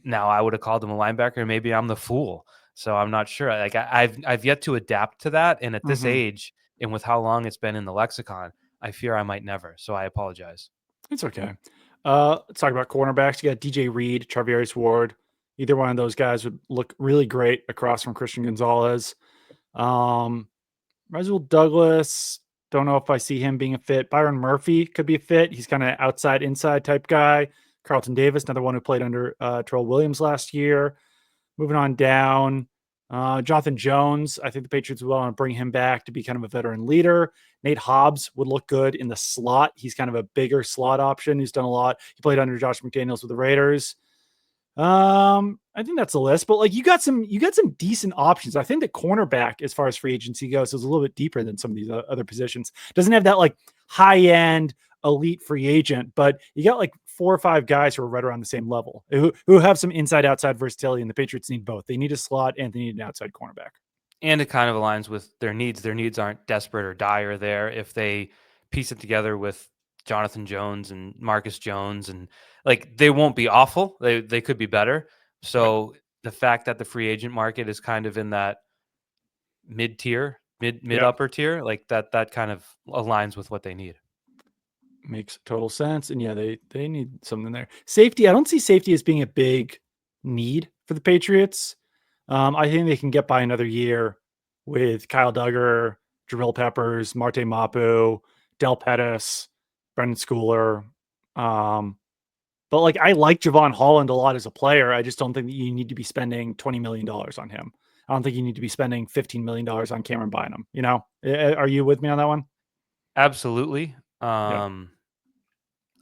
Now I would have called him a linebacker, and maybe I'm the fool. So I'm not sure. Like I've yet to adapt to that, and at this age, and with how long it's been in the lexicon, I fear I might never. So I apologize. It's okay. Let's talk about cornerbacks. You got DJ Reed, Charvarius Ward. Either one of those guys would look really great across from Christian Gonzalez. Rasul Douglas, don't know if I see him being a fit. Byron Murphy could be a fit. He's kind of outside, inside type guy. Carlton Davis, another one who played under Terrell Williams last year. Moving on down, Jonathan Jones. I think the Patriots will want to bring him back to be kind of a veteran leader. Nate Hobbs would look good in the slot. He's kind of a bigger slot option. He's done a lot. He played under Josh McDaniels with the Raiders. I think that's the list, but like you got some decent options. I think the cornerback, as far as free agency goes, is a little bit deeper than some of these other positions. Doesn't have that like high end elite free agent, but you got like 4 or 5 guys who are right around the same level who have some inside outside versatility, and the Patriots need both. They need a slot and they need an outside cornerback. And it kind of aligns with their needs. Their needs aren't desperate or dire there. If they piece it together with Jonathan Jones and Marcus Jones, and like they won't be awful. They could be better. So the fact that the free agent market is kind of in that mid upper tier, like that kind of aligns with what they need. Makes total sense. And yeah, they need something there. Safety, I don't see safety as being a big need for the Patriots. I think they can get by another year with Kyle Duggar, Jabril Peppers, Marte Mapu, Del Pettis, Brendan Schooler. But like I like Javon Holland a lot as a player. I just don't think that you need to be spending $20 million on him. I don't think you need to be spending $15 million on Cameron Bynum. You know, are you with me on that one? Absolutely. I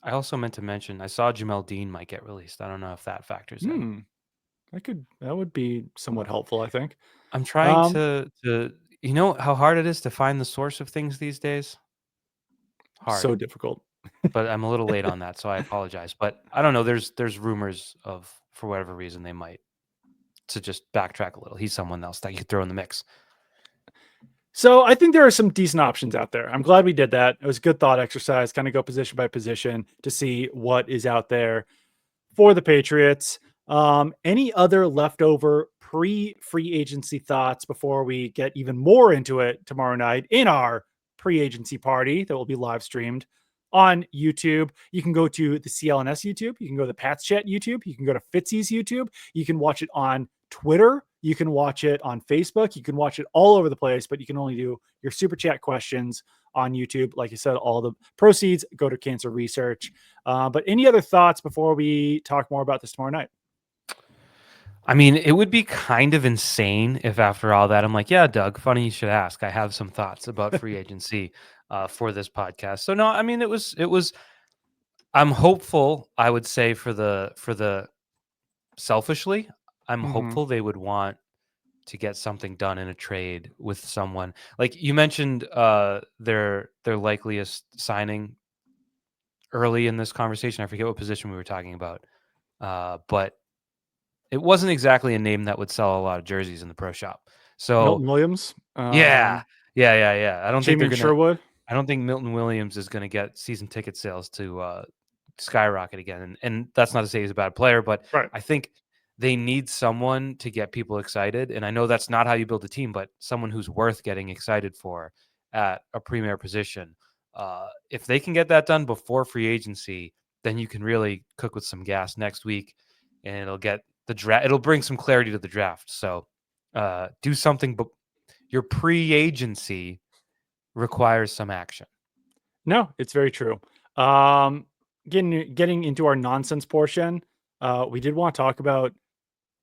also meant to mention I saw Jamel Dean might get released. I don't know if that factors in. That would be somewhat helpful, I think. I'm trying to you know how hard it is to find the source of things these days? Hard. So difficult. But I'm a little late on that, so I apologize. But I don't know. There's rumors of, for whatever reason, they might, to just backtrack a little. He's someone else that you could throw in the mix. So I think there are some decent options out there. I'm glad we did that. It was a good thought exercise, kind of go position by position to see what is out there for the Patriots. Any other leftover pre-free agency thoughts before we get even more into it tomorrow night in our pre-agency party that will be live streamed on YouTube. You can go to the CLNS YouTube. You can go to the Pats Chat YouTube. You can go to Fitzy's YouTube. You can watch it on Twitter. You can watch it on Facebook. You can watch it all over the place, but you can only do your super chat questions on YouTube. Like I said, all the proceeds go to cancer research. But any other thoughts before we talk more about this tomorrow night? I mean, it would be kind of insane if after all that, I'm like, yeah, Doug, funny you should ask. I have some thoughts about free agency for this podcast. So no, I mean, it was, I'm hopeful, I would say for the selfishly, I'm hopeful they would want to get something done in a trade with someone. Like you mentioned their likeliest signing early in this conversation. I forget what position we were talking about. But it wasn't exactly a name that would sell a lot of jerseys in the pro shop. So Milton Williams. yeah. I don't think they're Jamian gonna. Sherwood. I don't think Milton Williams is going to get season ticket sales to skyrocket again. And that's not to say he's a bad player, but Right. I think they need someone to get people excited. And I know that's not how you build a team, but someone who's worth getting excited for at a premier position. If they can get that done before free agency, then you can really cook with some gas next week, and it'll get the draft. It'll bring some clarity to the draft. So do something, but your pre-agency requires some action. No, it's very true. Getting into our nonsense portion, we did want to talk about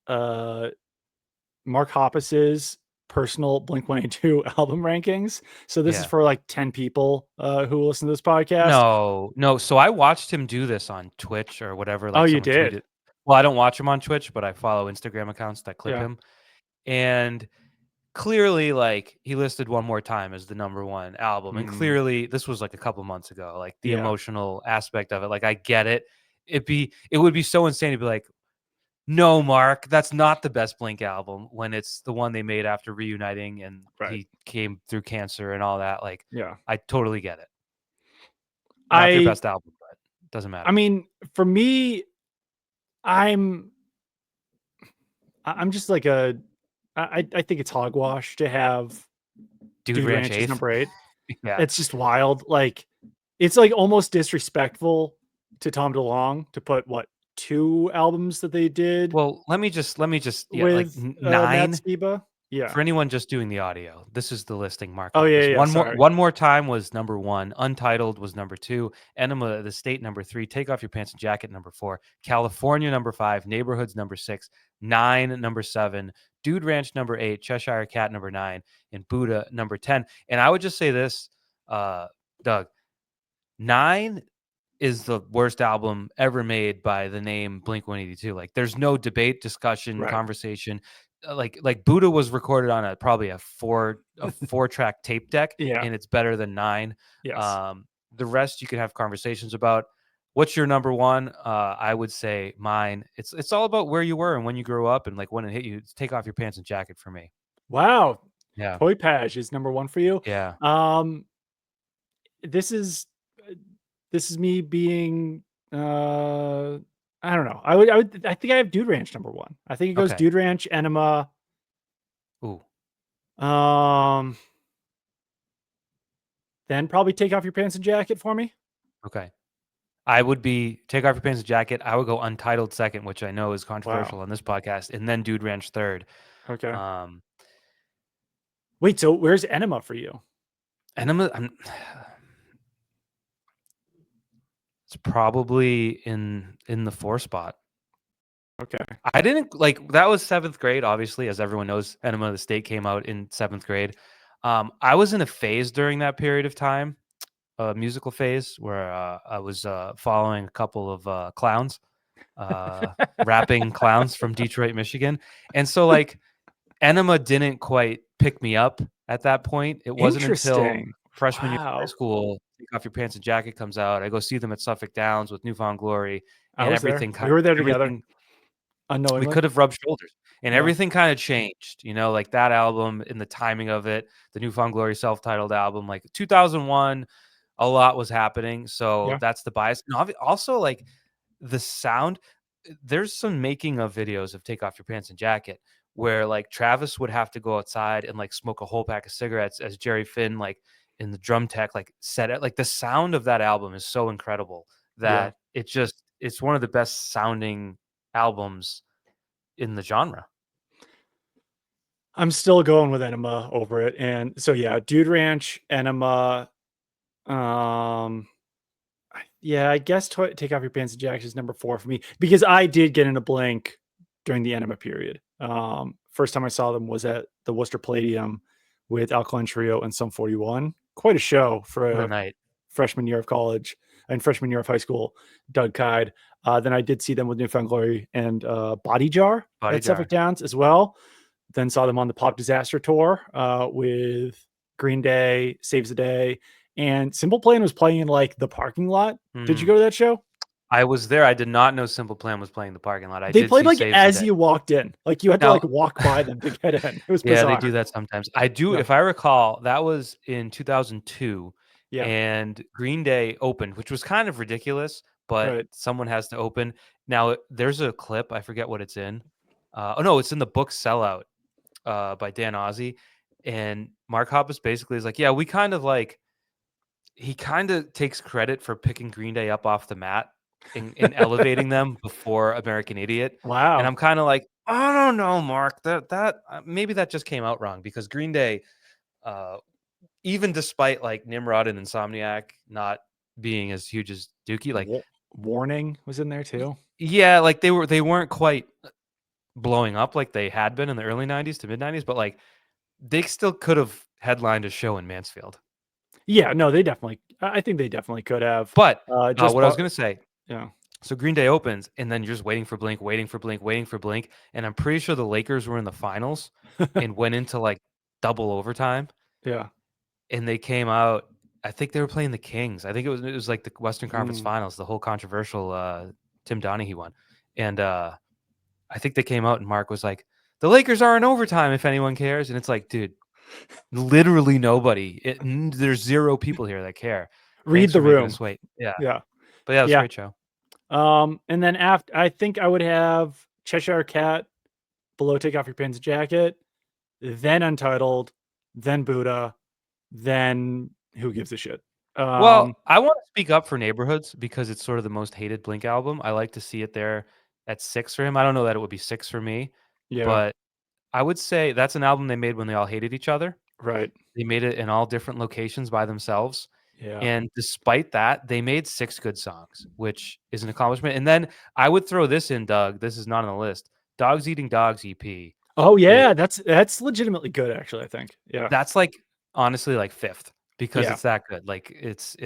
Mark Hoppus's personal Blink-182 album rankings. So this is for like 10 people who listen to this podcast. No. So I watched him do this on Twitch or whatever. Like, oh, you did? Tweeted. Well, I don't watch him on Twitch, but I follow Instagram accounts that clip him. And clearly, like, he listed One More Time as the number one album. And clearly, this was like a couple months ago. Like, the emotional aspect of it. Like, I get it. It would be so insane to be like, no, Mark, that's not the best Blink album when it's the one they made after reuniting and he came through cancer and all that. Like, I totally get it. Not their best album, but it doesn't matter. I mean, for me, I'm just like I think it's hogwash to have Dude Ranch is number 8. Yeah. It's just wild. Like, it's like almost disrespectful to Tom DeLonge to put 2 albums that they did. Well, let me just with like 9. Matt Skiba. Yeah. For anyone just doing the audio, this is the listing. Mark. Oh yeah. One more time was number 1. Untitled was number 2. Enema of the State number 3. Take Off Your Pants and Jacket number 4. California number 5. Neighborhoods number 6. 9 number 7. Dude Ranch number 8. Cheshire Cat number 9. And Buddha number 10. And I would just say this, Doug. 9 is the worst album ever made by the name Blink-182. Like, there's no debate, discussion, conversation. Like Buddha was recorded on probably a 4-track tape deck, and it's better than 9. Yes. The rest you can have conversations about. What's your number 1? I would say mine. It's all about where you were and when you grew up and like when it hit you. Take Off Your Pants and Jacket for me. Wow. Yeah. Toy Page is number 1 for you. Yeah. This is me being I don't know. I think I have Dude Ranch number 1. I think it goes Dude Ranch, Enema. Ooh. Then probably Take Off Your Pants and Jacket for me. Okay. I would be Take Off Your Pants and Jacket. I would go Untitled second, which I know is controversial on this podcast, and then Dude Ranch third. Okay. Wait, so where's Enema for you? Enema, it's probably in the 4 spot. Okay. I didn't like that was 7th grade, obviously, as everyone knows. Enema of the State came out in 7th grade. I was in a phase during that period of time, a musical phase where I was following a couple of clowns, rapping clowns from Detroit, Michigan, and so like Enema didn't quite pick me up at that point. It wasn't until freshman year of high school, Take Off Your Pants and Jacket comes out. I go see them at Suffolk Downs with Newfound Glory, and everything we were there together. Unknowingly. We could have rubbed shoulders, and everything kind of changed. You know, like that album and the timing of it, the Newfound Glory self-titled album, like 2001, a lot was happening. So that's the bias. And also, like the sound. There's some making of videos of Take Off Your Pants and Jacket where like Travis would have to go outside and like smoke a whole pack of cigarettes as Jerry Finn like and the drum tech like set it. Like the sound of that album is so incredible that it's one of the best sounding albums in the genre. I'm still going with Enema over it. And so yeah, Dude Ranch, Enema, I guess Take Off Your Pants and Jacket is number 4 for me because I did get in a blank during the Enema period. First time I saw them was at the Worcester Palladium with Alkaline Trio and Sum 41. Quite a show for What a a night. freshman year of college and freshman year of high school. Doug Kyed. Then I did see them with Newfound Glory and Body Jar at Suffolk Downs as well. Then saw them on the Pop Disaster tour with Green Day, Saves the Day, and Simple Plan was playing in like the parking lot. Did you go to that show? I was there. I did not know Simple Plan was playing the parking lot. They played like as you walked in. Like you had to like walk by them to get in. It was bizarre. Yeah, they do that sometimes. I do, if I recall, that was in 2002. Yeah. And Green Day opened, which was kind of ridiculous, but someone has to open. Now, there's a clip. I forget what it's in. It's in the book Sellout by Dan Ozzie. And Mark Hoppus basically is like, yeah, we kind of like, he kind of takes credit for picking Green Day up off the mat and elevating them before American Idiot. Wow. And I'm kind of like, I don't know, Mark, that maybe that just came out wrong because Green Day, even despite like Nimrod and Insomniac not being as huge as Dookie, like Warning was in there too. Yeah, like they weren't quite blowing up like they had been in the early 90s to mid 90s, but like they still could have headlined a show in Mansfield. Yeah, no, I think they definitely could have. But what I was going to say, yeah. So Green Day opens, and then you're just waiting for Blink, and I'm pretty sure the Lakers were in the finals and went into like double overtime. Yeah. And they came out, I think they were playing the Kings. I think it was like the Western Conference Finals, the whole controversial Tim Donaghy one. And I think they came out and Mark was like, the Lakers are in overtime if anyone cares. And it's like, dude, literally nobody. There's 0 people here that care. Read the room. Wait. Yeah. Yeah. But yeah, it was a great show. And then after, I think I would have Cheshire Cat below Take Off Your Pants and Jacket, then Untitled, then Buddha, then Who Gives a Shit. Well, I want to speak up for Neighborhoods because it's sort of the most hated Blink album. I like to see it there at 6 for him. I don't know that it would be 6 for me, but I would say that's an album they made when they all hated each other. Right. They made it in all different locations by themselves. Yeah. And despite that, they made 6 good songs, which is an accomplishment. And then I would throw this in, Doug. This is not on the list. Dogs Eating Dogs EP. Oh yeah, that's legitimately good, actually, I think. Yeah. That's like honestly like 5th because it's that good. Like it's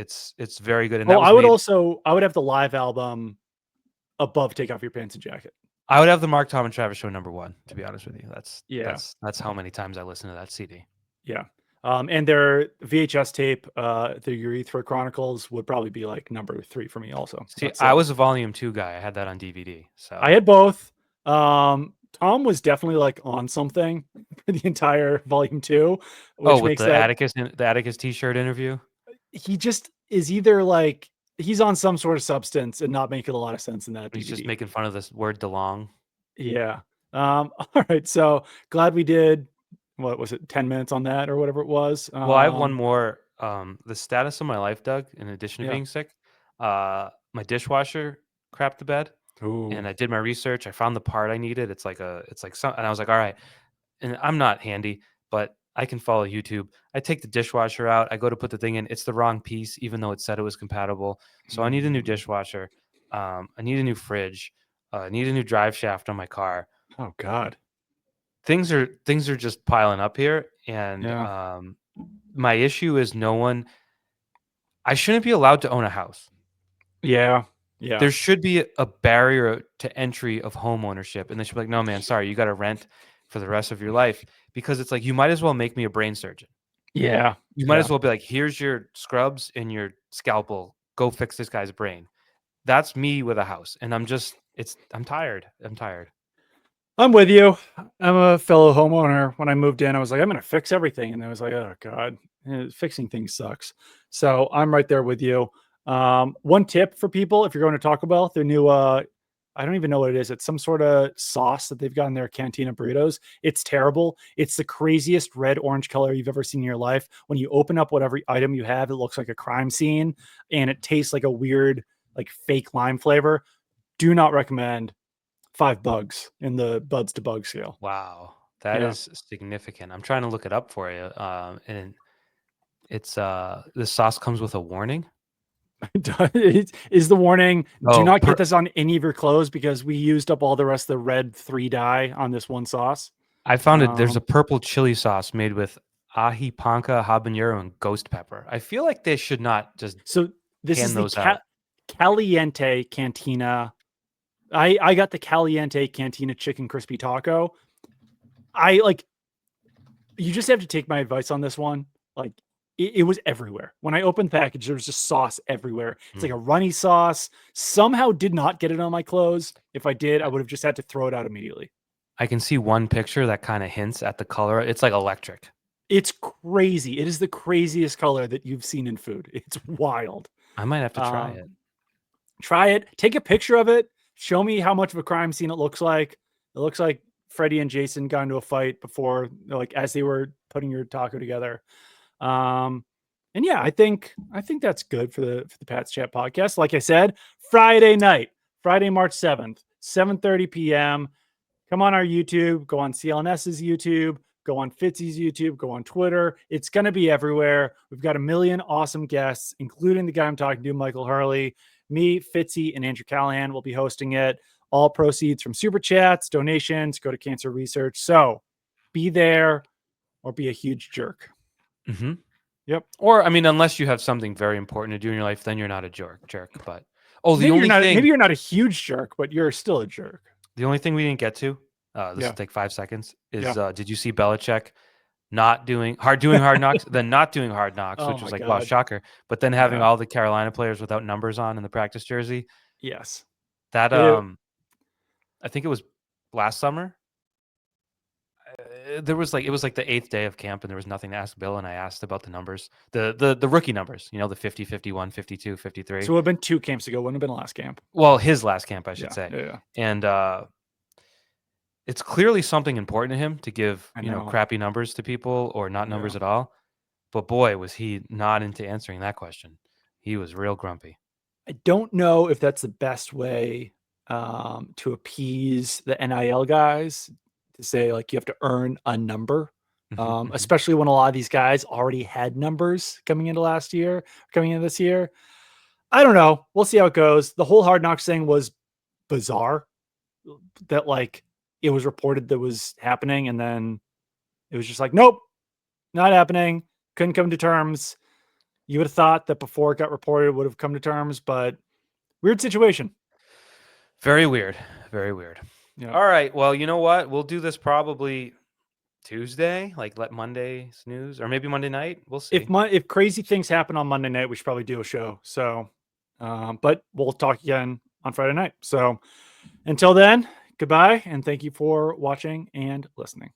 very good. And I would have the live album above Take Off Your Pants and Jacket. I would have the Mark, Tom, and Travis show number 1, to be honest with you. That's how many times I listen to that CD. Yeah. And their VHS tape, the Urethra Chronicles, would probably be like number 3 for me also. See, I was a volume 2 guy. I had that on DVD. So I had both. Tom was definitely like on something for the entire volume 2. Which makes the Atticus t-shirt interview. He just is either like he's on some sort of substance and not making a lot of sense in that. He's just making fun of this word DeLong. Yeah. All right. So glad we did. What was it? 10 minutes on that or whatever it was. Well, I have one more. The status of my life, Doug, in addition to being sick, my dishwasher crapped the bed. Ooh. And I did my research. I found the part I needed. It's like some, and I was like, all right. And I'm not handy, but I can follow YouTube. I take the dishwasher out. I go to put the thing in. It's the wrong piece, even though it said it was compatible. So I need a new dishwasher. I need a new fridge. I need a new drive shaft on my car. Oh God. Things are just piling up here. And my issue is I shouldn't be allowed to own a house. Yeah. Yeah. There should be a barrier to entry of home ownership. And they should be like, no, man, sorry, you got to rent for the rest of your life. Because it's like, you might as well make me a brain surgeon. Yeah. You might as well be like, here's your scrubs and your scalpel. Go fix this guy's brain. That's me with a house. And I'm tired. I'm with you. I'm a fellow homeowner. When I moved in, I was like, I'm going to fix everything. And I was like, oh God, fixing things sucks. So I'm right there with you. One tip for people, if you're going to Taco Bell, their new I don't even know what it is. It's some sort of sauce that they've got in their Cantina burritos. It's terrible. It's the craziest red orange color you've ever seen in your life. When you open up whatever item you have, it looks like a crime scene, and it tastes like a weird, like fake lime flavor. Do not recommend. 5 bugs in the buds to bug scale. Wow, that is significant. I'm trying to look it up for you, and it's the sauce comes with a warning. Is the warning, do Oh, not get this on any of your clothes because we used up all the rest of the red 3 dye on this one sauce. I found it. There's a purple chili sauce made with ají, panca, habanero, and ghost pepper. I feel like they should not just So this hand is those the out. Caliente Cantina. I got the Caliente Cantina chicken crispy taco. You just have to take my advice on this one. Like, it was everywhere. When I opened the package, there was just sauce everywhere. It's like a runny sauce. Somehow did not get it on my clothes. If I did, I would have just had to throw it out immediately. I can see one picture that kind of hints at the color. It's like electric. It's crazy. It is the craziest color that you've seen in food. It's wild. I might have to try it. Try it. Take a picture of it. Show me how much of a crime scene it looks like. It looks like Freddie and Jason got into a fight before, like as they were putting your taco together. And yeah, I think that's good for the Pat's Chat podcast. Like I said, Friday night, Friday, March 7th, 7:30 p.m. Come on our YouTube, go on CLNS's YouTube, go on Fitzy's YouTube, go on Twitter. It's going to be everywhere. We've got a million awesome guests, including the guy I'm talking to, Michael Hurley. Me, Fitzy, and Andrew Callahan will be hosting it. All proceeds from super chats, donations, go to cancer research. So be there or be a huge jerk. Mm-hmm. Yep. Or, I mean, unless you have something very important to do in your life, then you're not a jerk. But maybe you're not a huge jerk, but you're still a jerk. The only thing we didn't get to, this will take 5 seconds, is did you see Belichick not doing hard knocks, then not doing hard knocks, which was like, wow, shocker. But then having all the Carolina players without numbers on in the practice jersey. Yes. That I think it was last summer. It was like the 8th day of camp and there was nothing to ask Bill, and I asked about the numbers, the rookie numbers, the 50, 51, 52, 53. So it would have been 2 camps ago, wouldn't have been the last camp. Well, his last camp, I should say. Yeah. And it's clearly something important to him to give, crappy numbers to people or not numbers at all. But boy, was he not into answering that question. He was real grumpy. I don't know if that's the best way to appease the NIL guys, to say like you have to earn a number, especially when a lot of these guys already had numbers coming into this year. I don't know. We'll see how it goes. The whole Hard Knocks thing was bizarre. That like it was reported that was happening, and then it was just like, nope, not happening. Couldn't come to terms. You would have thought that before it got reported, it would have come to terms, but weird situation. Very weird. Very weird. Yeah. All right. Well, you know what? We'll do this probably Tuesday, like let Monday snooze, or maybe Monday night. We'll see. If crazy things happen on Monday night, we should probably do a show. So, but we'll talk again on Friday night. So until then, goodbye. And thank you for watching and listening.